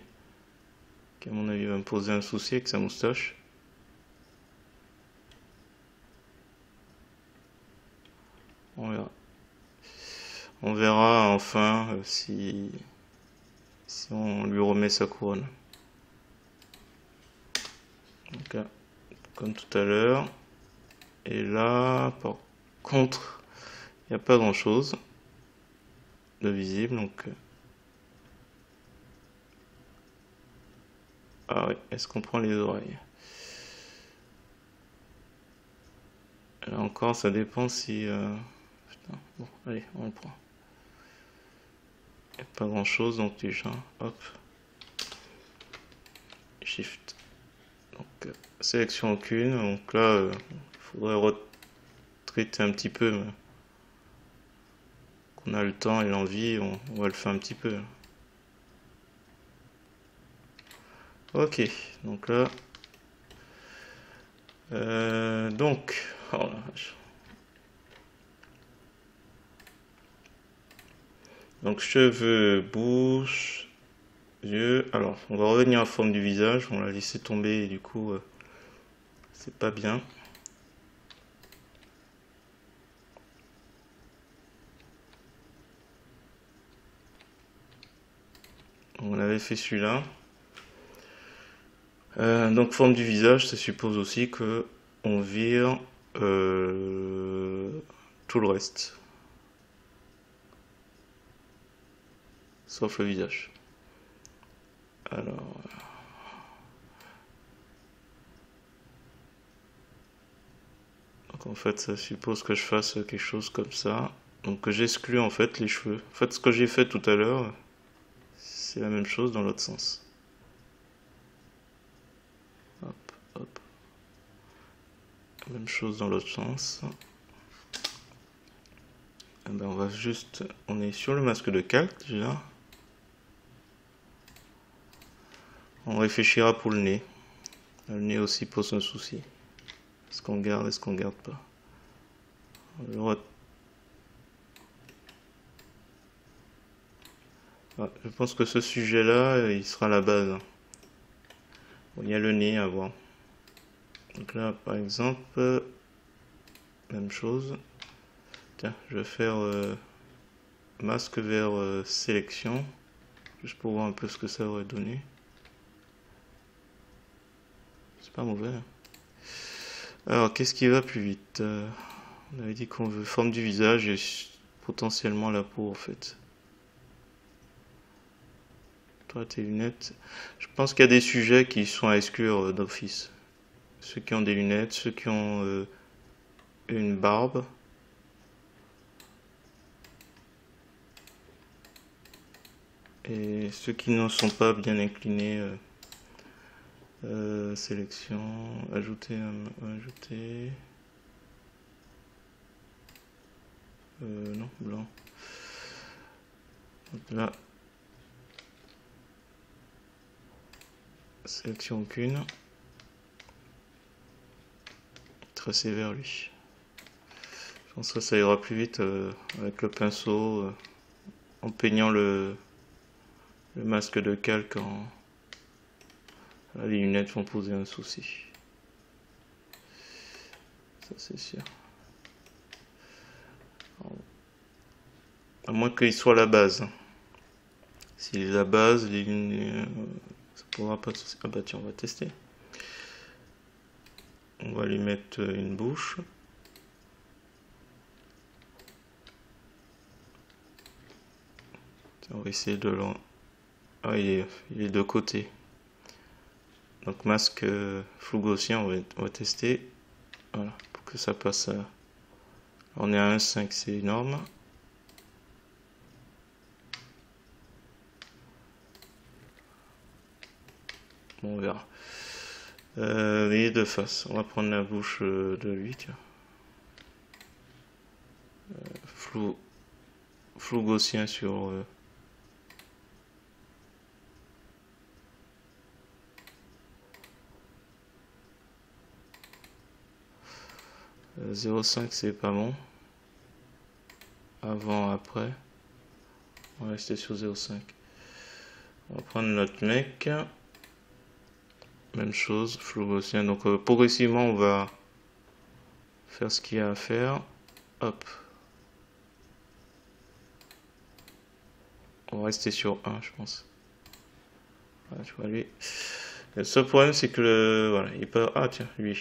à mon avis va me poser un souci avec sa moustache. On verra. On verra enfin si on lui remet sa couronne. Donc là, comme tout à l'heure. Et là, par contre, il n'y a pas grand chose de visible. Donc, ah oui, est-ce qu'on prend les oreilles? Là encore, ça dépend si... Putain, bon, allez, on le prend. Il n'y a pas grand chose, donc déjà, hop. Shift. Donc, sélection aucune. Donc là, il faudrait retraiter un petit peu. Qu'on a le temps et l'envie, on va le faire un petit peu. Ok, donc là... donc... Oh la vache. Donc cheveux, bouche, yeux. Alors, on va revenir à la forme du visage. On l'a laissé tomber et du coup, c'est pas bien. On avait fait celui-là. Donc forme du visage, ça suppose aussi que on vire tout le reste, sauf le visage. Alors, donc en fait, ça suppose que je fasse quelque chose comme ça. Donc que j'exclue en fait les cheveux. En fait, ce que j'ai fait tout à l'heure, c'est la même chose dans l'autre sens. Hop, hop. Même chose dans l'autre sens. Eh ben, on va juste, on est sur le masque de calque déjà. On réfléchira pour le nez. Le nez aussi pose un souci. Est-ce qu'on garde, est-ce qu'on garde pas? Je pense que ce sujet-là, il sera la base. Bon, il y a le nez à voir. Donc là, par exemple, même chose. Tiens, je vais faire masque vers sélection, juste pour voir un peu ce que ça aurait donné. C'est pas mauvais. Alors, qu'est-ce qui va plus vite? On avait dit qu'on veut forme du visage et potentiellement la peau en fait. Toi, tes lunettes. Je pense qu'il y a des sujets qui sont à exclure d'office. Ceux qui ont des lunettes, ceux qui ont une barbe. Et ceux qui n'en sont pas bien inclinés. Sélection, ajouter, ajouter. Non, blanc. Donc là, sélection aucune. Tracer vers lui. Je pense que ça ira plus vite avec le pinceau en peignant le masque de calque en. Là, les lunettes vont poser un souci. Ça c'est sûr. À moins qu'il soit la base. S'il est la base, les lunettes, ça pourra pas de souci. Ah bah tiens, on va tester. On va lui mettre une bouche. On va essayer de l'en. Ah, il est de côté. Donc masque flou gaussien, on va tester. Voilà, pour que ça passe. On est à 1,5, c'est énorme. Bon, on verra. Et de face, on va prendre la bouche de lui, tiens. Flou gaussien sur 0,5 c'est pas bon. Avant, après. On va rester sur 0,5. On va prendre notre mec. Même chose, flou gaussien. Donc progressivement on va faire ce qu'il y a à faire. Hop. On va rester sur 1 je pense. Voilà, tu vois lui. Le seul problème c'est que voilà, il peut. Ah tiens, lui.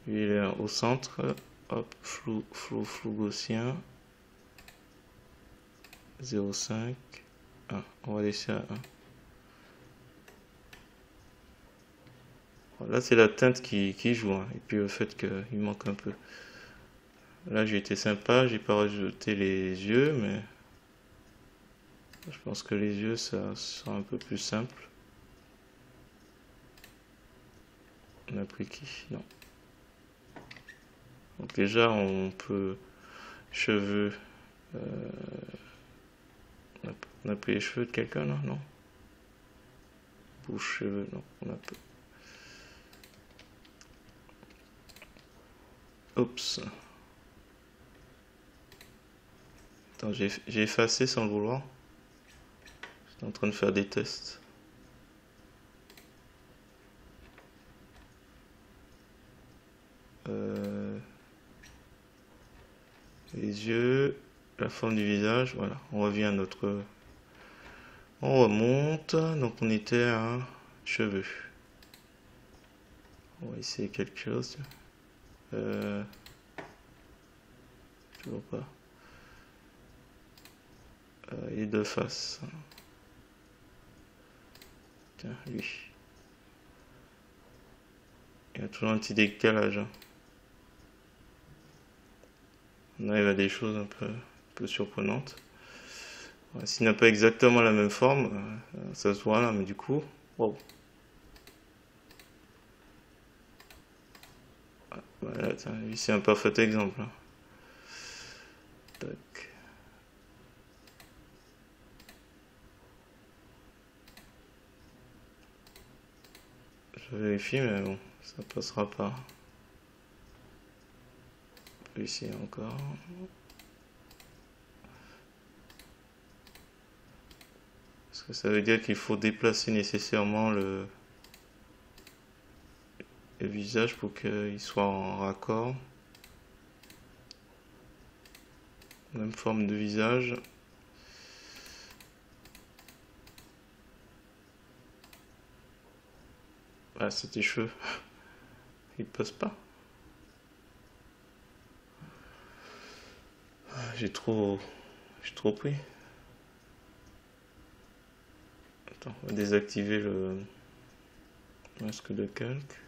Lui il est au centre. Hop, flou gaussien. 0,5. 1. On va laisser à 1. Là c'est la teinte qui joue, hein. Et puis le fait qu'il manque un peu. Là j'ai été sympa, j'ai pas rajouté les yeux, mais je pense que les yeux ça sera un peu plus simple. On a pris qui? Non. Donc déjà on peut cheveux. On a pris les cheveux de quelqu'un là? Non. Bouche, cheveux, non. On a peu. Oups. Attends, j'ai effacé sans le vouloir. J'étais en train de faire des tests. les yeux, la forme du visage, voilà. On revient à notre... On remonte, donc on était à cheveux. On va essayer quelque chose. Toujours pas. Et de face. Tiens, lui. Il y a toujours un petit décalage. On arrive à des choses un peu surprenantes. S'il n'a pas exactement la même forme, ça se voit là, mais du coup, wow. Voilà, lui c'est un parfait exemple. Tac. Je vérifie, mais bon, ça passera pas. Ici encore. Parce que ça veut dire qu'il faut déplacer nécessairement le visage pour qu'il soit en raccord. Même forme de visage. Ah, c'est tes cheveux. Ils passent pas. J'ai trop pris. Attends, on va désactiver le masque de calque.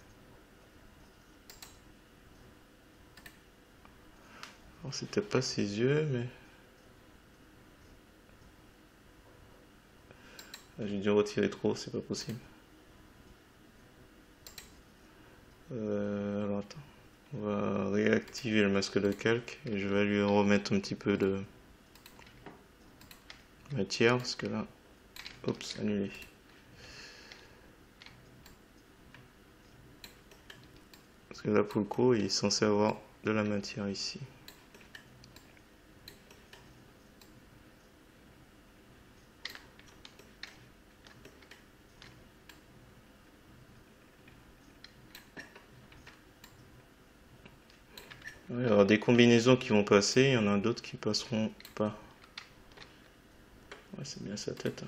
Alors c'était pas ses yeux, mais... Ah, j'ai dû retirer trop, c'est pas possible. Alors attends. On va réactiver le masque de calque et je vais lui remettre un petit peu de matière parce que là, oups, annulé. Parce que là, pour le coup, il est censé avoir de la matière ici. Ouais, alors des combinaisons qui vont passer, il y en a d'autres qui passeront pas. Ouais, c'est bien sa tête. Hein.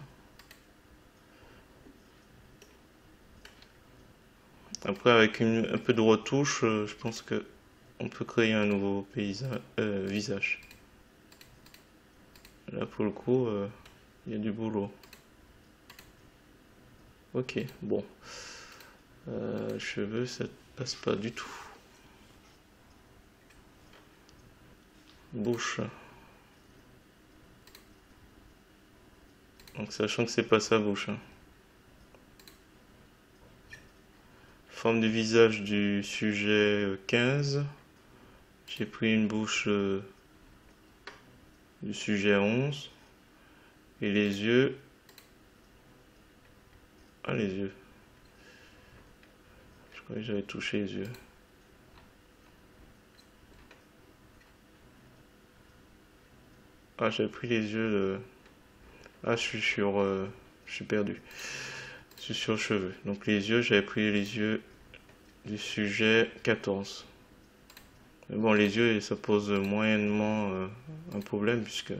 Après, avec un peu de retouche, je pense que on peut créer un nouveau visage. Là, pour le coup, il y a du boulot. Ok, bon. Cheveux, ça passe pas du tout. Bouche. Donc, sachant que c'est pas sa bouche. Hein. Forme du visage du sujet 15. J'ai pris une bouche du sujet 11. Et les yeux. Ah, les yeux. Je croyais que j'avais touché les yeux. Ah, j'avais pris les yeux de... Ah, je suis perdu. Je suis sur le cheveu. Donc les yeux, j'avais pris les yeux du sujet 14. Mais bon, les yeux, ça pose moyennement un problème puisque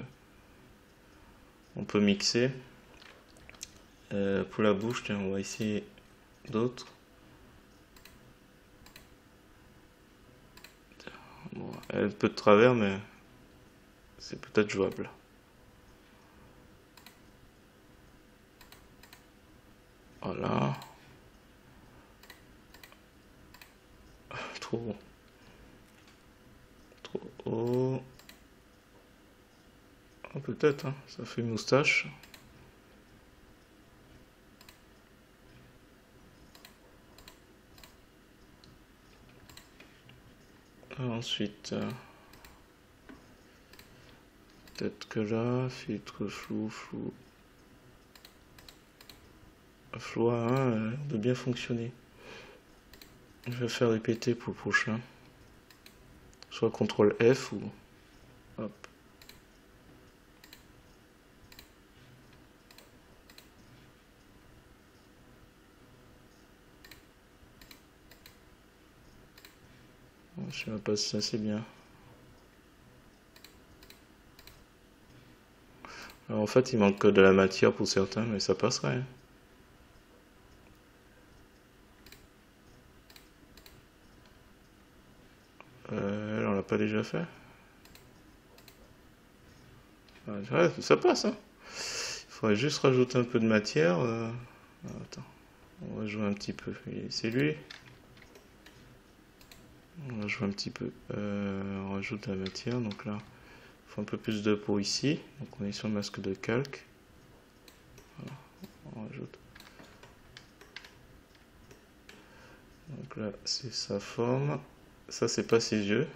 on peut mixer. Pour la bouche, tiens, on va essayer d'autres. Bon, elle peut de travers, mais c'est peut-être jouable. Voilà. Trop haut. Ah, peut-être, hein, ça fait une moustache. Ensuite, peut-être que là, filtre flou. Flou A1 de bien fonctionner. Je vais faire répéter pour le prochain. Soit CTRL F ou... Hop. Je sais pas si ça c'est bien. Alors, en fait, il manque de la matière pour certains, mais ça passerait, hein. On l'a pas déjà fait? Ouais, ça passe, hein. Il faudrait juste rajouter un peu de matière. Attends, on va jouer un petit peu. C'est lui. On va jouer un petit peu. On rajoute de la matière. Donc là, il faut un peu plus de peau ici. Donc on est sur le masque de calque. Voilà, on rajoute. Donc là, c'est sa forme. Ça, c'est pas ses yeux.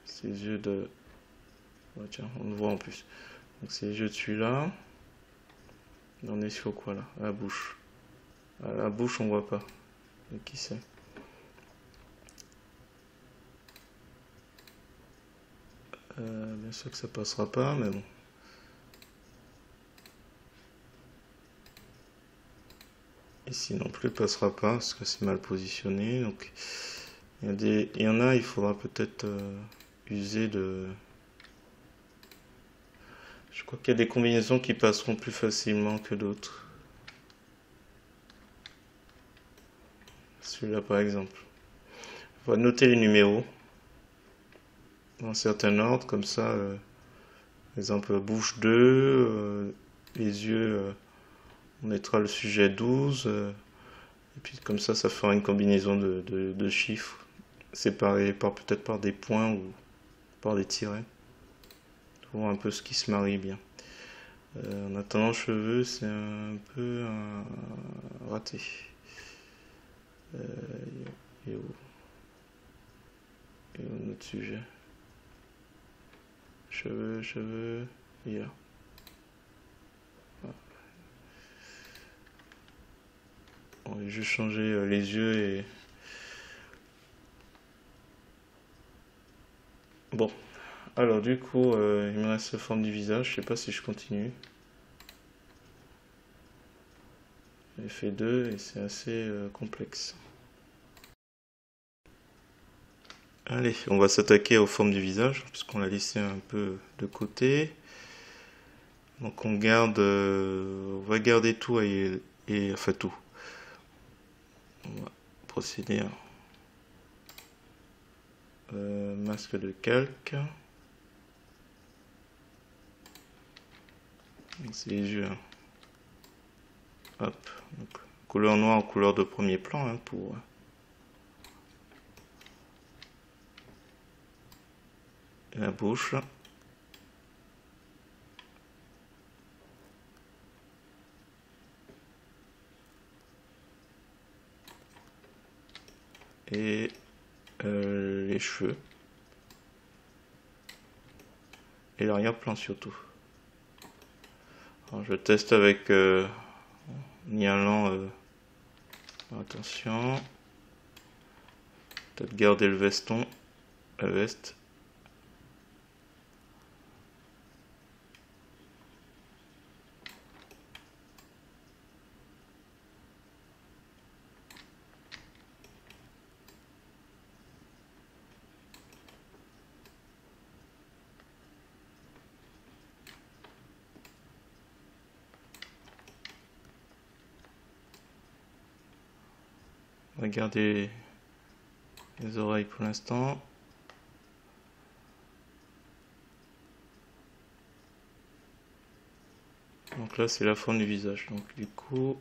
Ses yeux de... Oh, tiens, on le voit en plus. Donc c'est les yeux de celui-là. On est sur quoi là? La bouche. Ah, la bouche, on voit pas. Et qui c'est? Bien sûr que ça passera pas, mais bon. Ici non plus passera pas parce que c'est mal positionné. Donc il y en a, il faudra peut-être user de. Je crois qu'il y a des combinaisons qui passeront plus facilement que d'autres. Celui-là par exemple. On va noter les numéros dans un certain ordre, comme ça, par exemple bouche 2, les yeux, on mettra le sujet 12, et puis comme ça fera une combinaison de chiffres séparés peut-être par des points ou par des tirets. Pour voir un peu ce qui se marie bien. En attendant, cheveux, c'est un peu raté. Et où notre sujet? Cheveux, il y a. On va juste changer les yeux et... Bon, alors du coup, il me reste la forme du visage, je sais pas si je continue. J'ai fait 2 et c'est assez complexe. Allez, on va s'attaquer aux formes du visage, puisqu'on l'a laissé un peu de côté. Donc on va garder tout enfin tout. On va procéder à masque de calque. C'est les yeux, hein. Hop, donc, couleur noire, couleur de premier plan, hein, pour la bouche. Et les cheveux. Et l'arrière-plan surtout. Alors, je teste avec en y allant. Attention. Peut-être garder le veston. La veste. On va garder les oreilles pour l'instant. Donc là c'est la forme du visage. Donc du coup...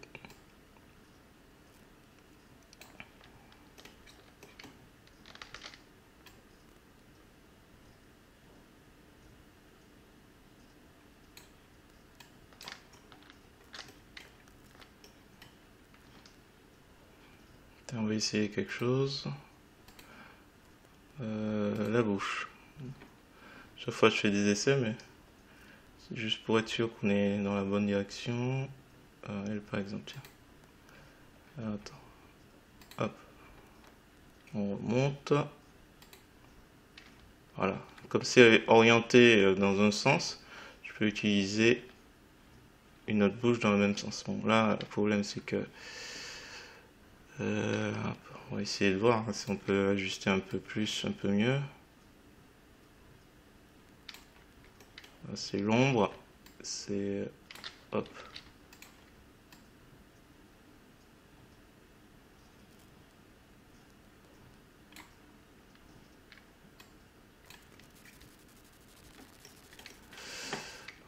On va essayer quelque chose. La bouche. Chaque fois je fais des essais, mais c'est juste pour être sûr qu'on est dans la bonne direction. Elle par exemple, tiens. Attends. Hop. On remonte. Voilà. Comme c'est orienté dans un sens, je peux utiliser une autre bouche dans le même sens. Bon là, le problème c'est que... on va essayer de voir si on peut ajuster un peu plus, un peu mieux. C'est l'ombre. c'est... Hop.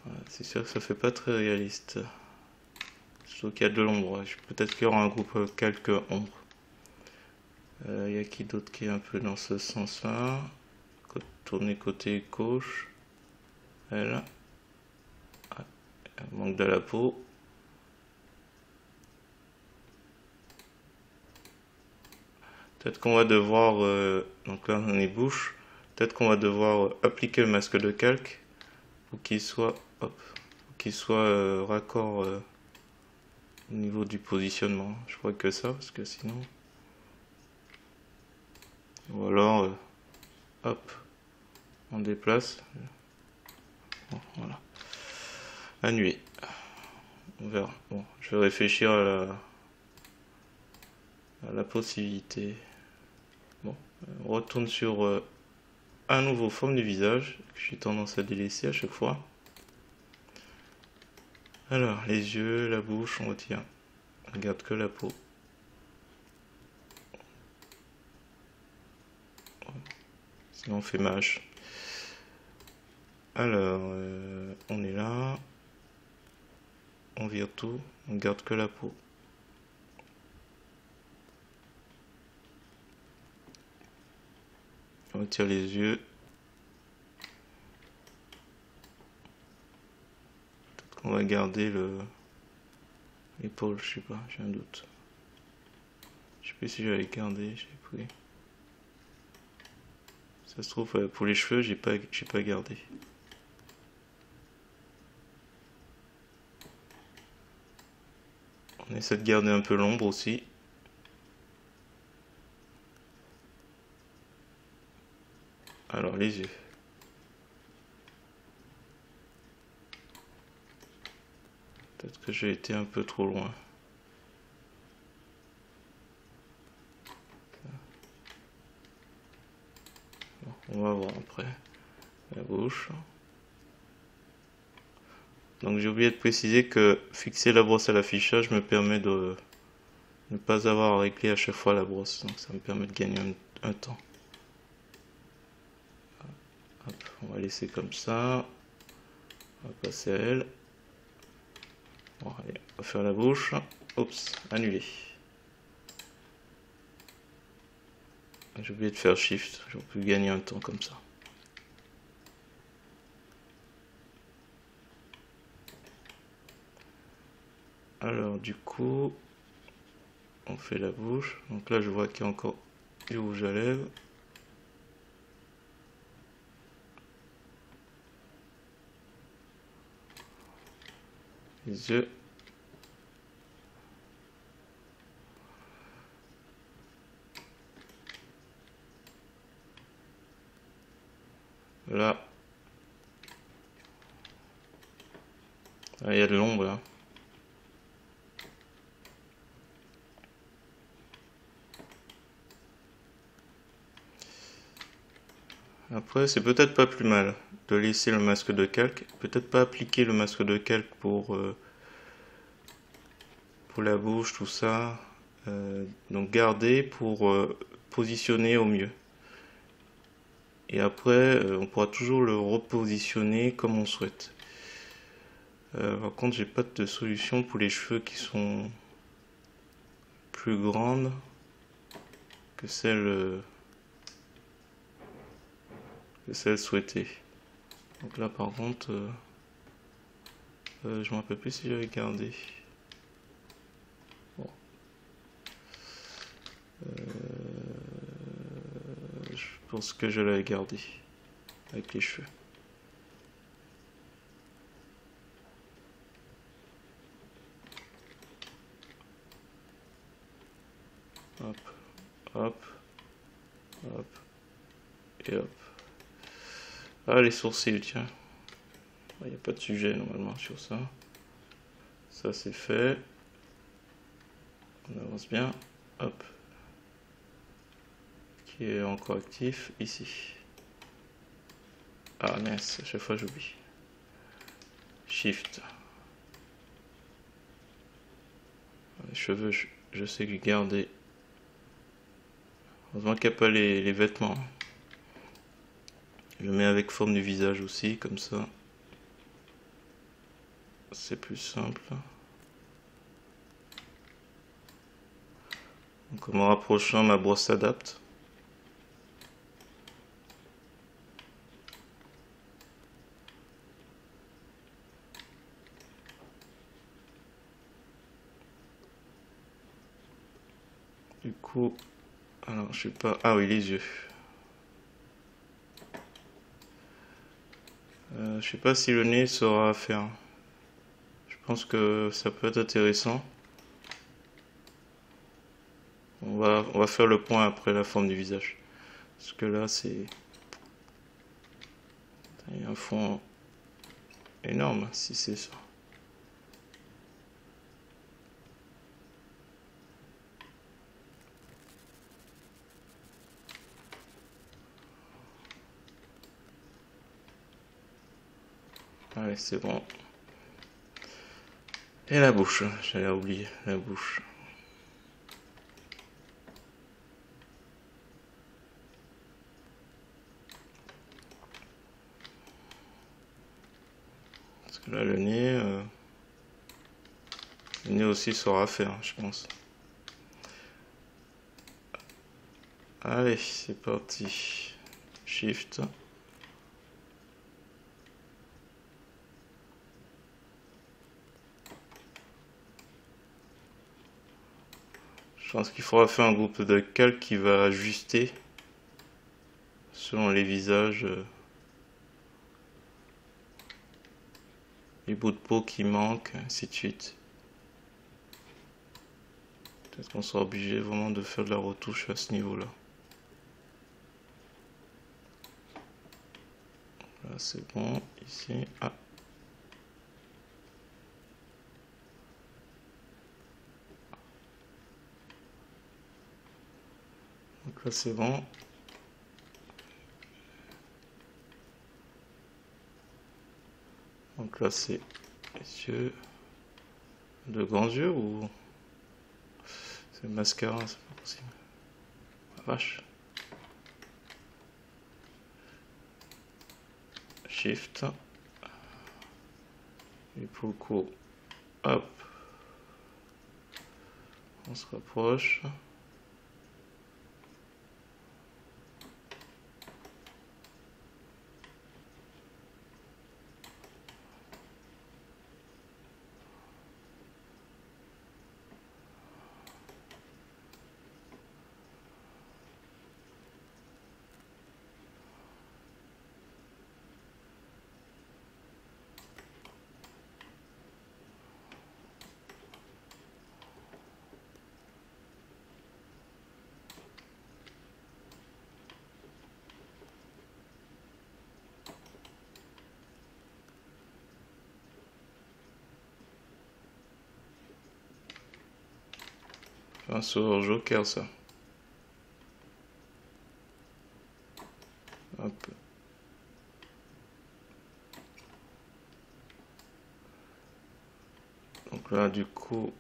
Voilà, c'est sûr que ça fait pas très réaliste. Surtout qu'il y a de l'ombre. Peut-être qu'il y aura un groupe calque ombre. Il y a qui d'autre qui est un peu dans ce sens-là. Tourner côté gauche. Elle. Ah, elle manque de la peau. Peut-être qu'on va devoir, donc là on est bouche, peut-être qu'on va devoir appliquer le masque de calque pour qu'il soit, hop, pour qu'il soit raccord au niveau du positionnement. Je crois que ça, parce que sinon, ou alors, hop, on déplace. Bon, voilà, annuler. On verra. Bon, je vais réfléchir à la possibilité. Bon, on retourne sur un nouveau forme du visage que j'ai tendance à délaisser à chaque fois. Alors, les yeux, la bouche, on retient. On regarde que la peau. Sinon, on fait mâche. Alors, on est là. On vire tout. On garde que la peau. On retire les yeux. Peut-être qu'on va garder l'épaule, je sais pas, j'ai un doute. Je sais plus si j'avais gardé, j'ai pris. Ça se trouve, pour les cheveux, j'ai pas gardé. On essaie de garder un peu l'ombre aussi. Alors, les yeux. Peut-être que j'ai été un peu trop loin. Bon, on va voir après. La bouche. Donc j'ai oublié de préciser que fixer la brosse à l'affichage me permet de ne pas avoir à régler à chaque fois la brosse. Donc ça me permet de gagner un temps. Hop, on va laisser comme ça. On va passer à elle. Bon, allez, on va faire la bouche. Oups, annuler. J'ai oublié de faire Shift. J'aurais pu gagner un temps comme ça. Alors du coup, on fait la bouche. Donc là, je vois qu'il y a encore du rouge à lèvres. Les yeux. Là. Ah, il y a de l'ombre là. Après, c'est peut-être pas plus mal de laisser le masque de calque. Peut-être pas appliquer le masque de calque pour la bouche, tout ça. Donc garder pour positionner au mieux. Et après, on pourra toujours le repositionner comme on souhaite. Par contre, j'ai pas de solution pour les cheveux qui sont plus grandes que celles souhaitées. Donc là, par contre, je me rappelle plus si j'avais gardé. Bon. Je pense que je l'avais gardé avec les cheveux. Hop, hop, hop, et hop. Ah, les sourcils, tiens. Il n'y a pas de sujet normalement sur ça. Ça c'est fait. On avance bien. Hop. Qui est encore actif ici. Ah mince, à chaque fois j'oublie. Shift. Les cheveux, je sais que garder. Heureusement qu'il n'y a pas les vêtements. Je mets avec forme du visage aussi, comme ça. C'est plus simple. Donc en me rapprochant, ma brosse s'adapte. Du coup, alors je sais pas. Ah oui, les yeux. Je sais pas si le nez sera à faire. Je pense que ça peut être intéressant. On va faire le point après la forme du visage. Parce que là, c'est. Il y a un fond énorme, si c'est ça. Allez, c'est bon. Et la bouche, j'allais oublier la bouche. Parce que là, le nez aussi sera à faire, je pense. Allez, c'est parti. Shift. Je pense qu'il faudra faire un groupe de calque qui va ajuster selon les visages, les bouts de peau qui manquent, ainsi de suite. Peut-être qu'on sera obligé vraiment de faire de la retouche à ce niveau-là. Là, c'est bon. Ici, ah. Donc là, c'est bon. Donc là, c'est les yeux. De grands yeux ou c'est mascara, c'est pas possible. Ah, vache. Shift. Et pour le coup, hop. On se rapproche. Un sourire joker, ça. Hop. Donc là, du coup,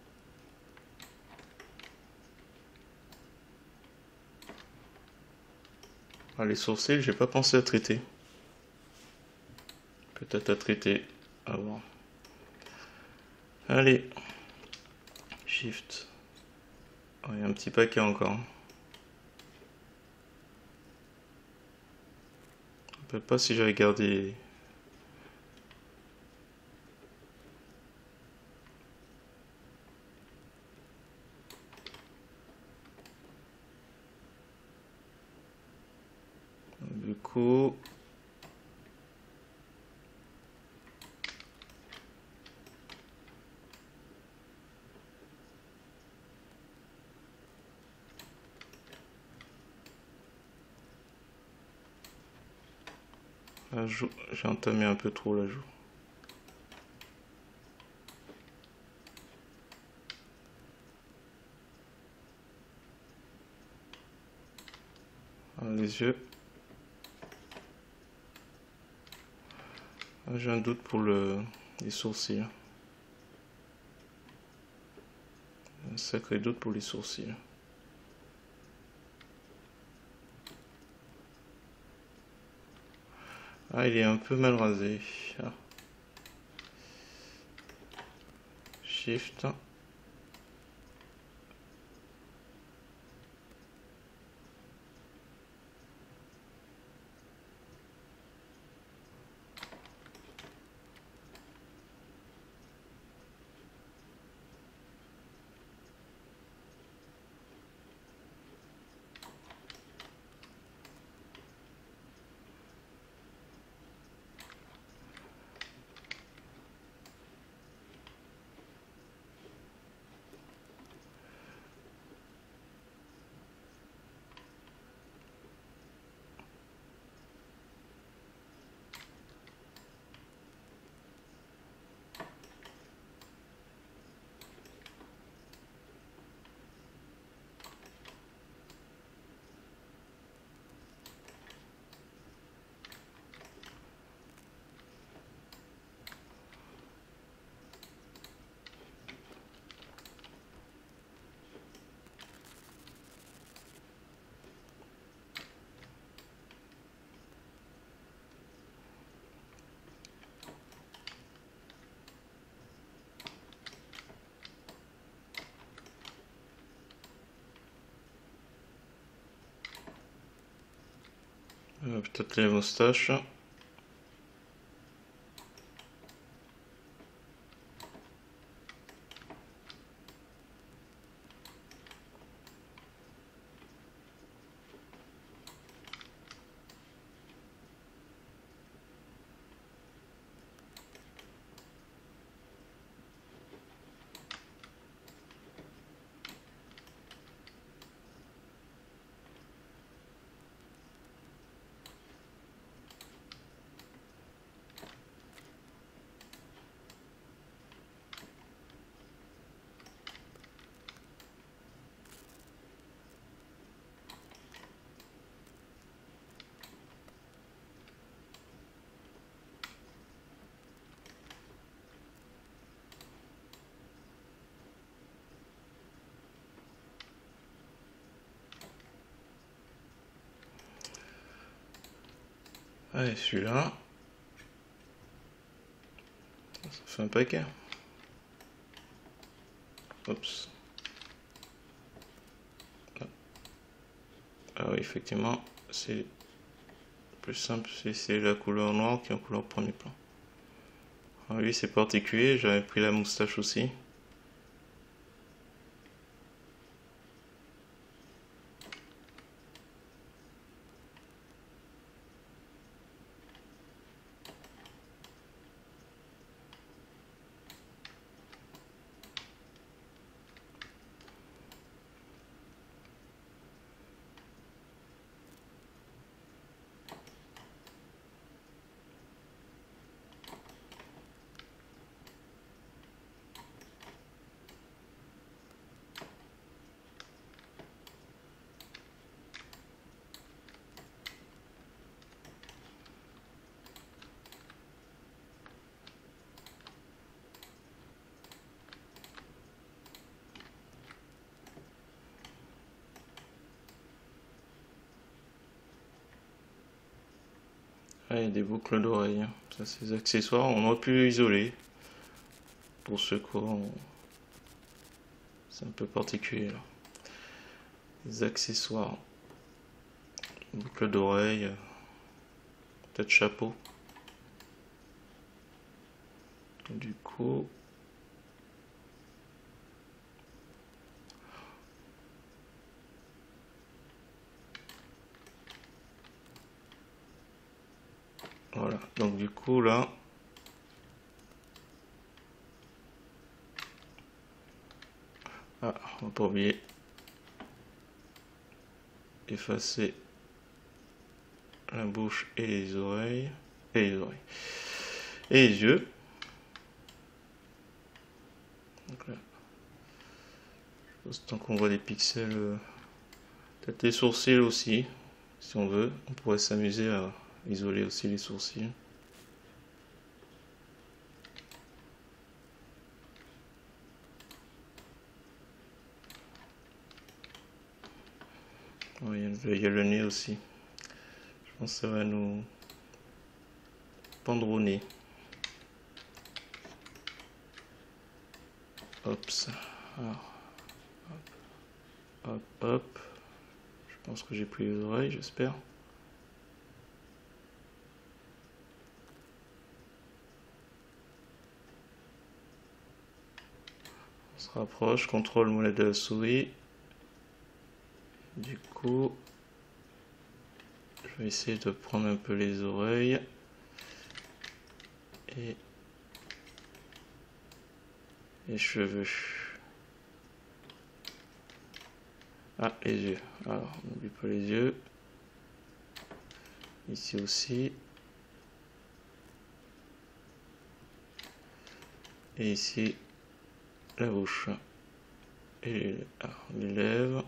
les sourcils, j'ai pas pensé à traiter. Peut-être à traiter avant. Allez, Shift. Oh, il y a un petit paquet encore. Je ne sais pas si j'avais gardé. Du coup, la joue, j'ai entamé un peu trop la joue. Les yeux. J'ai un doute pour le les sourcils. Un sacré doute pour les sourcils. Ah, il est un peu mal rasé. Ah. Shift. Peut-être les moustaches. Allez, celui-là. Ça fait un paquet. Oups. Ah oui, effectivement, c'est plus simple, c'est la couleur noire qui est en couleur premier plan. Ah oui, c'est particulier, j'avais pris la moustache aussi. Ah, il y a des boucles d'oreilles. Ça, c'est des accessoires. On aurait pu isoler. Pour ce quoi, c'est un peu particulier là. Les accessoires. Boucles d'oreilles. Peut-être chapeau. Du coup. Voilà. Donc du coup là. Ah, on va pas oublier. Effacer la bouche et les oreilles. Et les oreilles. Et les yeux. Donc là. Tant qu'on voit des pixels. Peut-être les sourcils aussi. Si on veut. On pourrait s'amuser à isoler aussi les sourcils. Oui, il y a le nez aussi. Je pense que ça va nous pendre au nez. Hop, alors, hop, hop. Je pense que j'ai pris les oreilles, j'espère. On se rapproche, contrôle molette de la souris. Du coup, je vais essayer de prendre un peu les oreilles. Et les cheveux. Ah, les yeux. Alors, n'oublie pas les yeux. Ici aussi. Et ici, la bouche. Et les lèvres.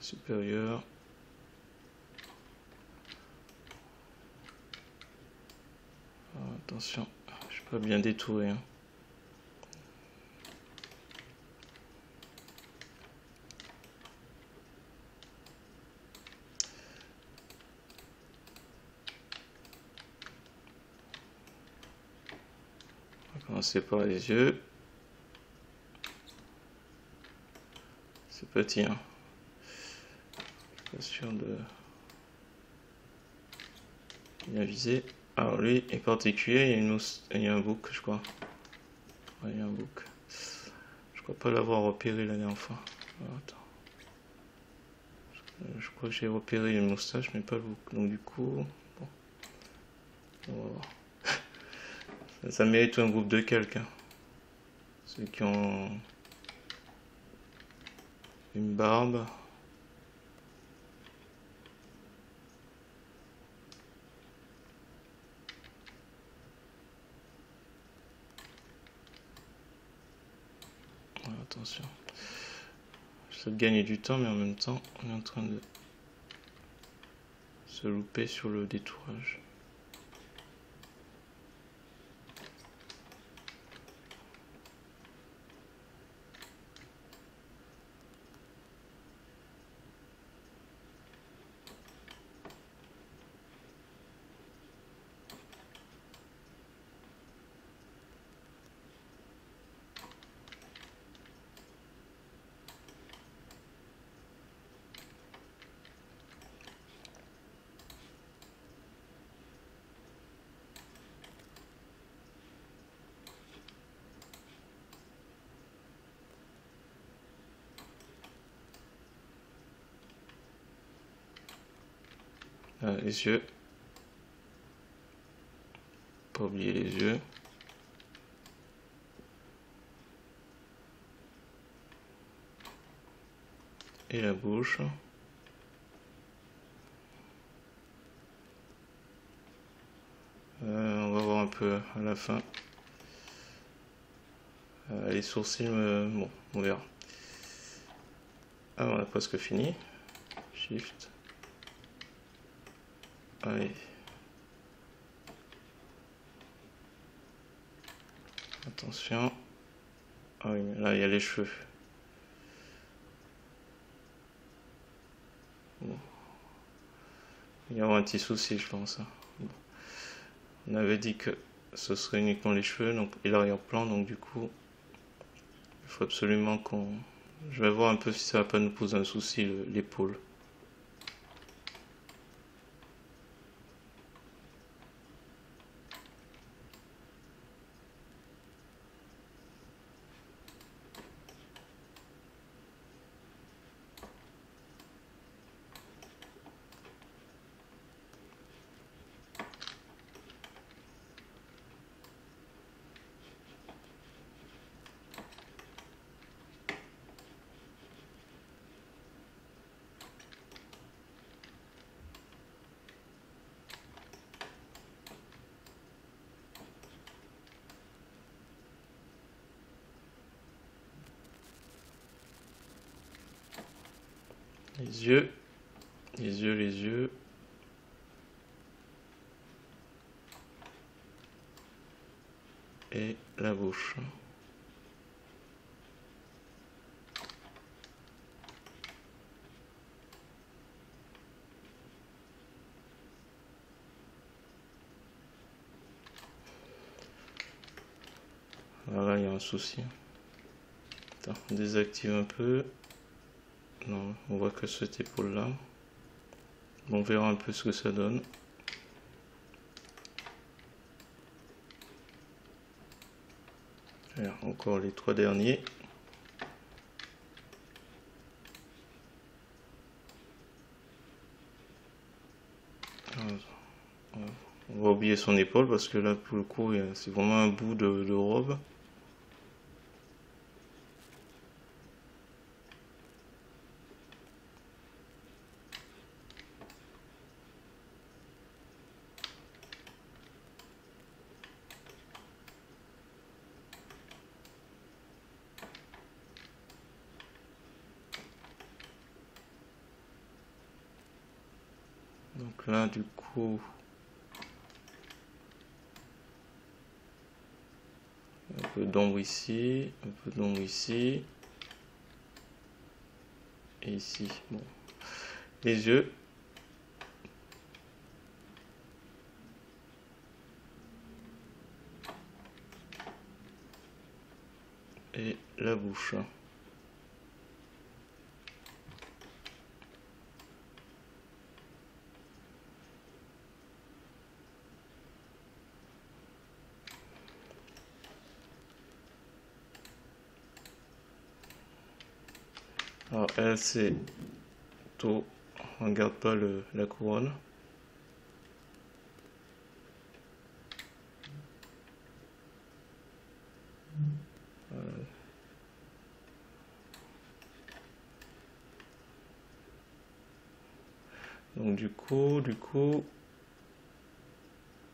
Supérieure. Attention, je suis pas bien détouré. Hein. On va commencer par les yeux. C'est petit, hein. Je suis pas sûr de bien viser. Alors lui est particulier, il y a une mousse, il y a un bouc, je crois. Ouais, il y a un bouc. Je crois pas l'avoir repéré la dernière fois. Alors, attends. Je crois que j'ai repéré une moustache, mais pas le bouc. Donc du coup, bon. On va voir. Ça mérite un groupe de quelqu'un. Ceux qui ont une barbe. Ouais, attention. J'essaie de gagner du temps, mais en même temps, on est en train de se louper sur le détourage. Les yeux. Pas oublier les yeux. Et la bouche. On va voir un peu à la fin. Les sourcils, bon, on verra. Ah, on a presque fini. Shift. Allez. Attention. Ah oui, mais là, il y a les cheveux. Bon. Il y aura un petit souci, je pense. Bon. On avait dit que ce serait uniquement les cheveux donc, et l'arrière-plan, donc du coup, il faut absolument qu'on... Je vais voir un peu si ça va pas nous poser un souci, l'épaule. Les yeux, les yeux, les yeux. Et la bouche. Voilà, il y a un souci. Attends, on désactive un peu. Non, on voit que cette épaule là. Bon, on verra un peu ce que ça donne. Alors, encore les 3 derniers. On va oublier son épaule parce que là, pour le coup, c'est vraiment un bout de robe. Donc là, du coup, un peu d'ombre ici, un peu d'ombre ici, et ici. Bon, les yeux. Et la bouche. Alors elle, c'est tout. On regarde pas la couronne. Voilà. Donc du coup,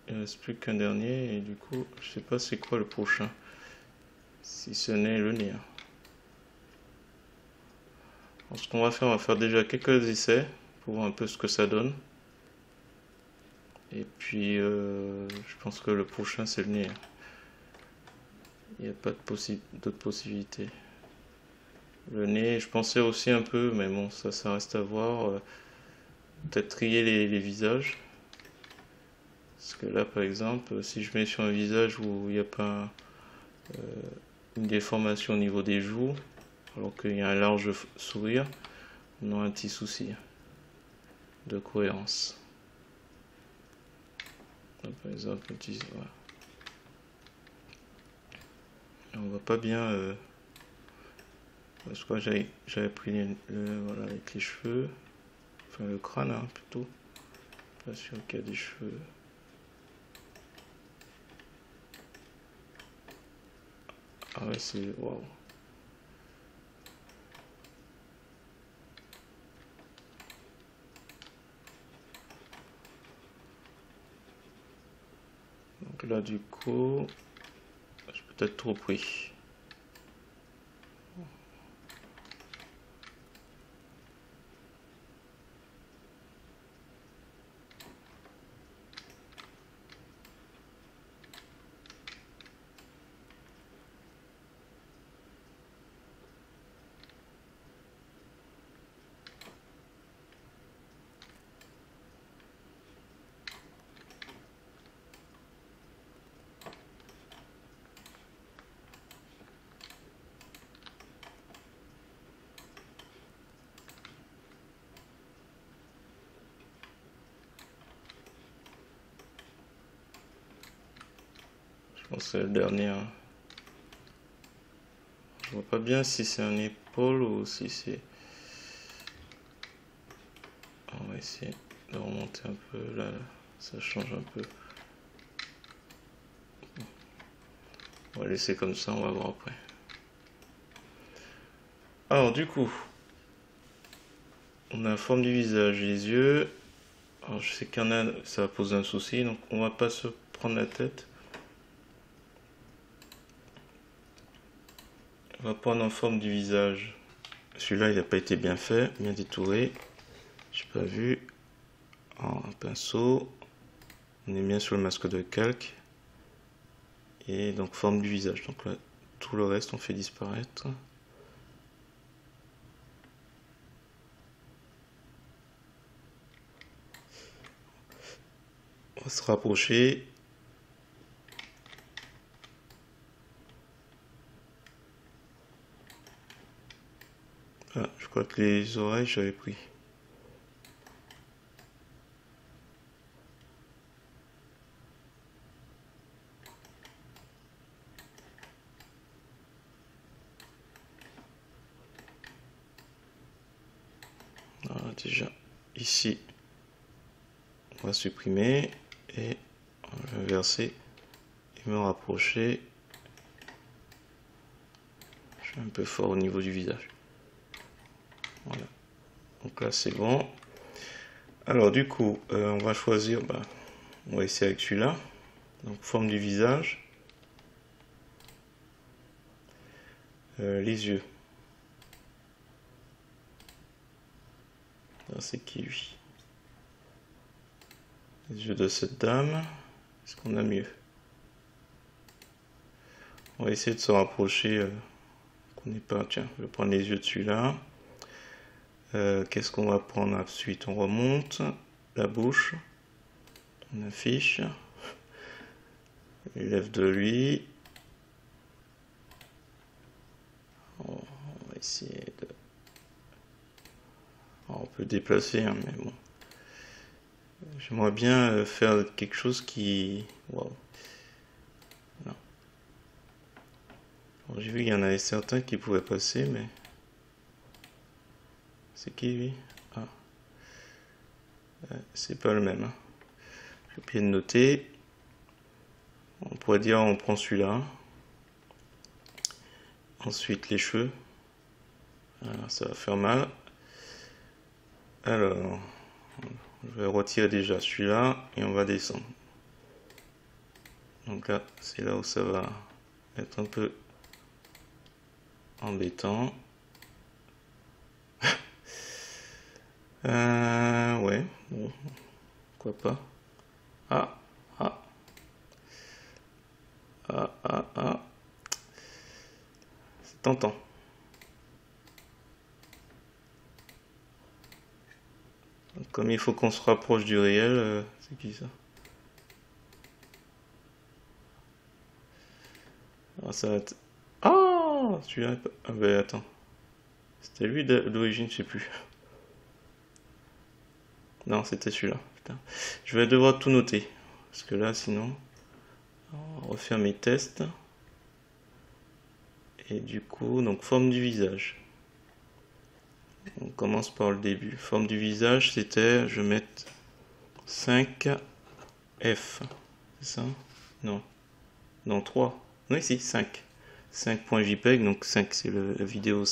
il ne reste plus qu'un dernier et du coup, je sais pas c'est quoi le prochain. Si ce n'est le nez. Alors, ce qu'on va faire déjà quelques essais pour voir un peu ce que ça donne. Et puis, je pense que le prochain c'est le nez. Il n'y a pas d'autres possibilités. Le nez, je pensais aussi un peu, mais bon, ça reste à voir. Peut-être trier les visages. Parce que là, par exemple, si je mets sur un visage où il n'y a pas une déformation au niveau des joues, alors qu'il y a un large sourire, on a un petit souci de cohérence. Là, par exemple, voilà. On voit pas bien. Parce que j'avais pris voilà, avec les cheveux, enfin le crâne hein, plutôt. Pas sûr qu'il y a des cheveux. Ah ouais, c'est waouh. Donc là, du coup, j'ai peut-être trop pris. Je pense que c'est le dernier. Hein. Je vois pas bien si c'est un épaule ou si c'est. On va essayer de remonter un peu là, ça change un peu. On va laisser comme ça, on va voir après. Alors du coup, on a la forme du visage, les yeux. Alors je sais qu'il y en a, ça va poser un souci, donc on va pas se prendre la tête. On va prendre en forme du visage. Celui-là, il n'a pas été bien fait, bien détouré. J'ai pas vu. Alors, un pinceau. On est bien sur le masque de calque. Et donc forme du visage. Donc là, tout le reste, on fait disparaître. On va se rapprocher. crois que les oreilles, j'avais pris. Voilà, déjà, ici, on va supprimer et on va inverser et me rapprocher. Je suis un peu fort au niveau du visage. Voilà. Donc là, c'est bon. Alors, du coup, on va choisir, on va essayer avec celui-là. Donc, forme du visage. Les yeux. C'est qui lui? Les yeux de cette dame. Est-ce qu'on a mieux? On va essayer de se rapprocher. Qu'on n'est pas. Tiens, je vais prendre les yeux de celui-là. Qu'est-ce qu'on va prendre ensuite? On remonte. La bouche. On affiche. Les lèvres de lui. On va essayer de. Alors, on peut déplacer, hein, mais bon. J'aimerais bien faire quelque chose qui... Wow. J'ai vu qu'il y en avait certains qui pouvaient passer, mais... C'est qui lui? Ah. C'est pas le même. Hein. J'ai oublié de noter. On pourrait dire on prend celui-là. Ensuite les cheveux. Alors, ça va faire mal. Alors... Je vais retirer déjà celui-là et on va descendre. Donc là, c'est là où ça va être un peu embêtant. Ouais, bon, pourquoi pas. Ah. C'est tentant. Comme il faut qu'on se rapproche du réel, c'est qui ça? Ah, ça va être... Ah, celui-là... Ah ben attends. C'était lui d'origine, je sais plus. Non, c'était celui-là. Putain. Je vais devoir tout noter. Parce que là, sinon... On va refaire mes tests. Et du coup, donc forme du visage. On commence par le début. Forme du visage, c'était... Je vais mettre 5F. C'est ça? Non. Non, 3. Oui, si, 5. 5.jpeg, donc 5 c'est la vidéo.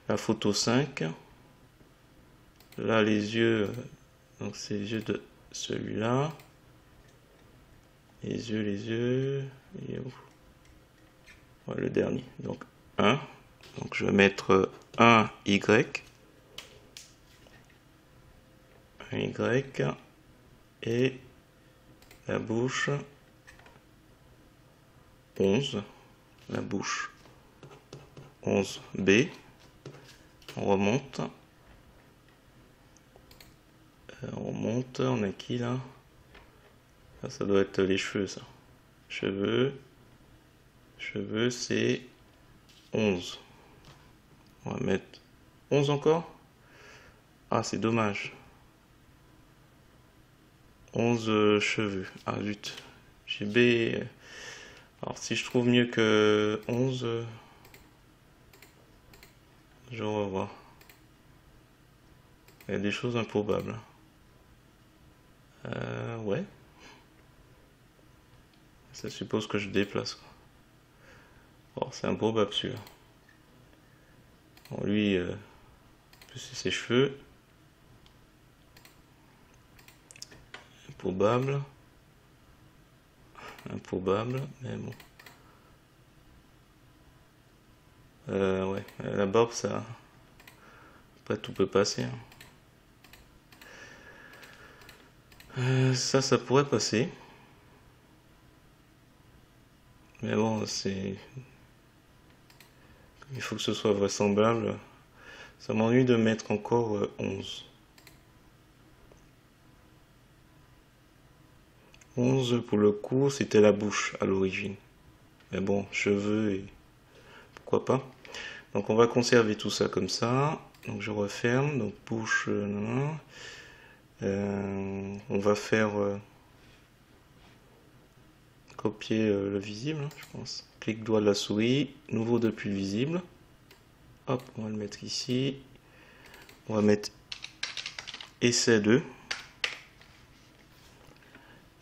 La photo 5. Là, les yeux, donc c'est les yeux de celui-là. Les yeux. Et voilà, le dernier. Donc 1. Donc je vais mettre un Y. Un Y. Et la bouche 11. La bouche 11B. On remonte. On a qui là? Ça doit être les cheveux, ça. Cheveux, c'est 11. On va mettre 11 encore. Ah, c'est dommage. 11 cheveux. Ah, zut. J'ai B. Alors, si je trouve mieux que 11, je revois. Il y a des choses improbables. Ouais. Ça suppose que je déplace. Bon, c'est improbable celui-là. Bon, lui, c'est ses cheveux. Improbable. Mais bon. Ouais, la barbe, ça... Après, tout peut passer. Hein. Ça pourrait passer. Mais bon, c'est... Il faut que ce soit vraisemblable. Ça m'ennuie de mettre encore 11. 11 pour le coup, c'était la bouche à l'origine. Mais bon, cheveux et... Pourquoi pas. Donc on va conserver tout ça comme ça. Donc je referme, donc bouche, on va faire copier le visible, hein, je pense. Clic droit de la souris, nouveau depuis le visible. Hop, on va le mettre ici. On va mettre essai 2.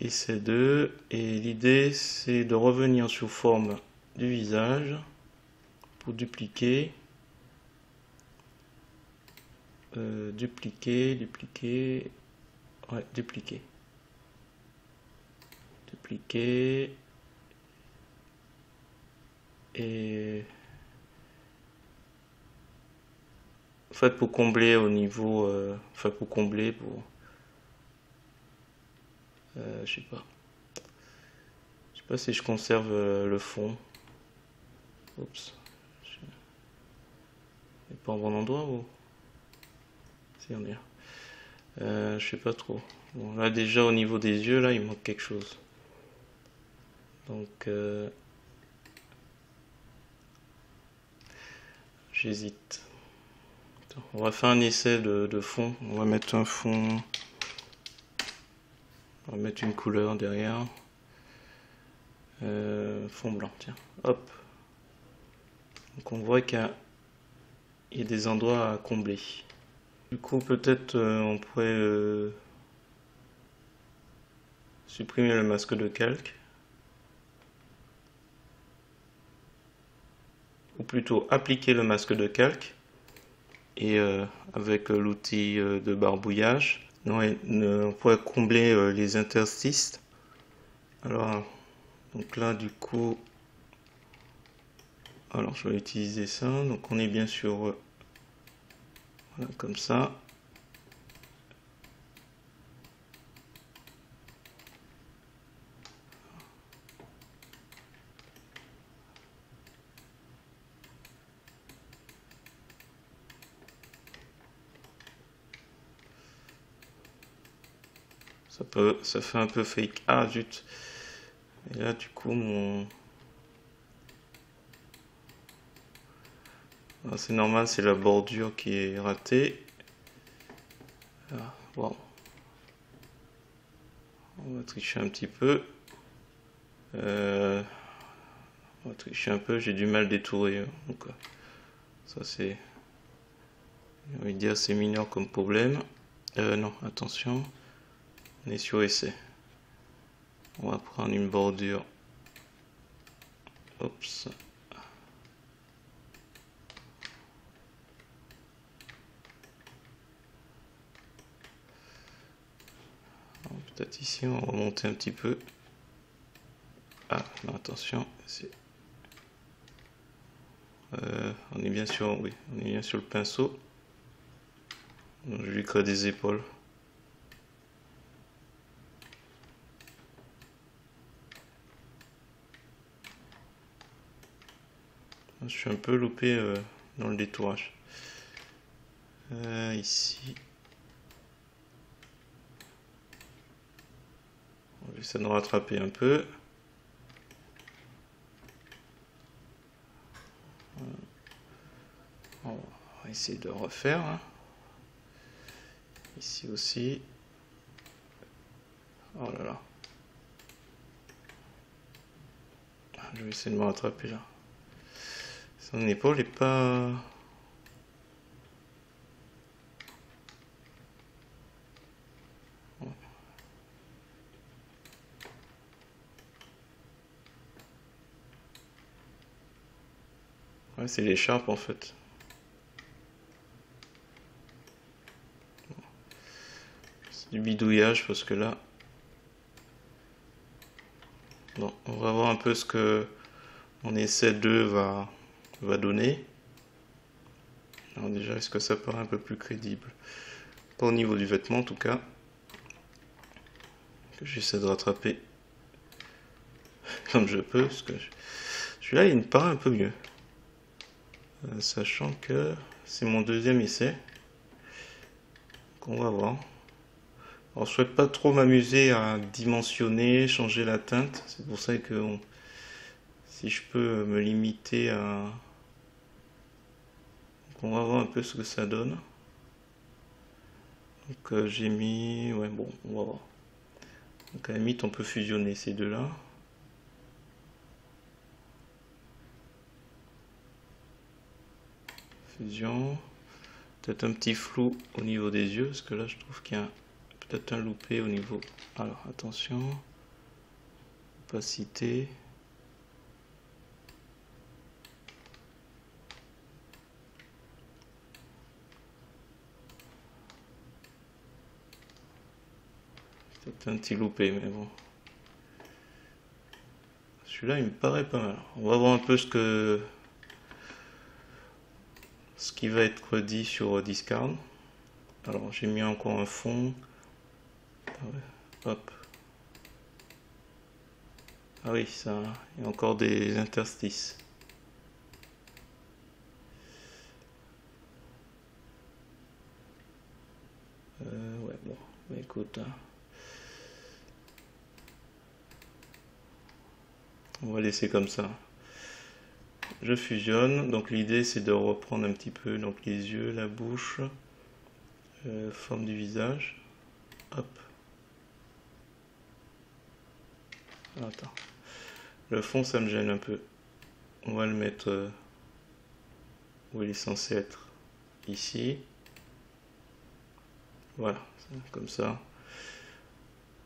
Essai 2. Et l'idée c'est de revenir sous forme du visage pour dupliquer. Dupliquer. Ouais, dupliquer. Et en fait pour combler au niveau enfin pour combler pour je sais pas si je conserve le fond. Oups, je n'est pas en bon endroit ou si on est je sais pas trop. Bon là déjà au niveau des yeux là il manque quelque chose, donc j'hésite. On va faire un essai de fond. On va mettre un fond. On va mettre une couleur derrière. Fond blanc, tiens. Hop. Donc on voit qu'il y a des endroits à combler. Du coup, peut-être on pourrait supprimer le masque de calque. Ou plutôt appliquer le masque de calque. Et avec l'outil de barbouillage, on pourrait combler les interstices. Alors, donc là du coup, alors je vais utiliser ça. Donc on est bien sûr voilà, comme ça. Ça fait un peu fake. Ah zut. Et là du coup c'est normal, c'est la bordure qui est ratée. Ah, wow. On va tricher un petit peu. On va tricher un peu, j'ai du mal détourer. Donc ça c'est, j'ai envie de dire, c'est mineur comme problème. Non, attention. On est sur essai. On va prendre une bordure. Oups. Peut-être ici, on va remonter un petit peu. Ah, non, attention. On est bien sur, oui, on est bien sur le pinceau. Donc, je lui crée des épaules. Je suis un peu loupé dans le détourage. Ici. On va essayer de rattraper un peu. On va essayer de refaire. Hein. Ici aussi. Oh là là. Je vais essayer de me rattraper là. Son épaule est pas... Ouais, c'est l'écharpe en fait. C'est du bidouillage parce que là... Bon, on va voir un peu ce que mon essai 2 va donner. Alors déjà, est-ce que ça paraît un peu plus crédible? Pas au niveau du vêtement en tout cas. Que j'essaie de rattraper comme je peux, parce que celui-là il me paraît un peu mieux. Sachant que c'est mon deuxième essai. Donc on va voir. Alors je souhaite pas trop m'amuser à dimensionner, changer la teinte. C'est pour ça que si je peux me limiter à on va voir un peu ce que ça donne. Donc j'ai mis... Ouais, bon, on va voir. Donc à la limite, on peut fusionner ces deux-là. Fusion. Peut-être un petit flou au niveau des yeux, parce que là, je trouve qu'il y a peut-être un loupé au niveau... Alors, attention. Opacité. C'est un petit loupé, mais bon. Celui-là, il me paraît pas mal. On va voir un peu ce qui va être dit sur Discard. Alors, j'ai mis encore un fond. Hop. Ah oui, ça, il y a encore des interstices. Ouais, bon, bah, écoute, hein. On va laisser comme ça. Je fusionne, donc l'idée c'est de reprendre un petit peu donc les yeux, la bouche, forme du visage. Hop. Attends. Le fond ça me gêne un peu. On va le mettre où il est censé être. Ici. Voilà, comme ça.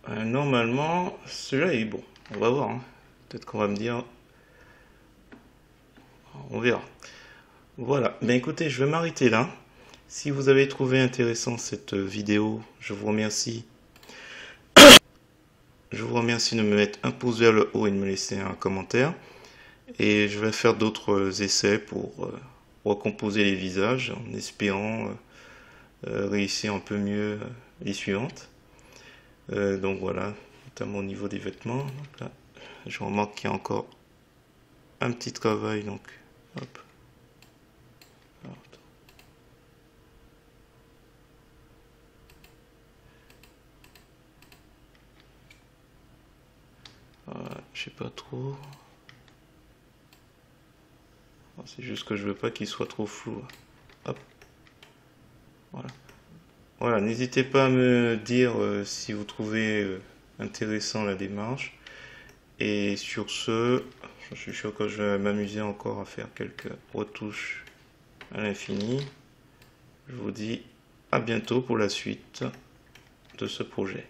Normalement, celui-là est bon. On va voir. Hein. Peut-être qu'on va me dire. On verra. Voilà. Ben écoutez, je vais m'arrêter là. Si vous avez trouvé intéressant cette vidéo, je vous remercie. Je vous remercie de me mettre un pouce vers le haut et de me laisser un commentaire. Et je vais faire d'autres essais pour recomposer les visages en espérant réussir un peu mieux les suivantes. Donc voilà, notamment au niveau des vêtements. Donc là, je remarque qu'il y a encore un petit travail. Donc, hop. Voilà, je sais pas trop. C'est juste que je veux pas qu'il soit trop flou. Hop. Voilà. Voilà, n'hésitez pas à me dire si vous trouvez intéressant la démarche. Et sur ce, je suis sûr que je vais m'amuser encore à faire quelques retouches à l'infini. Je vous dis à bientôt pour la suite de ce projet.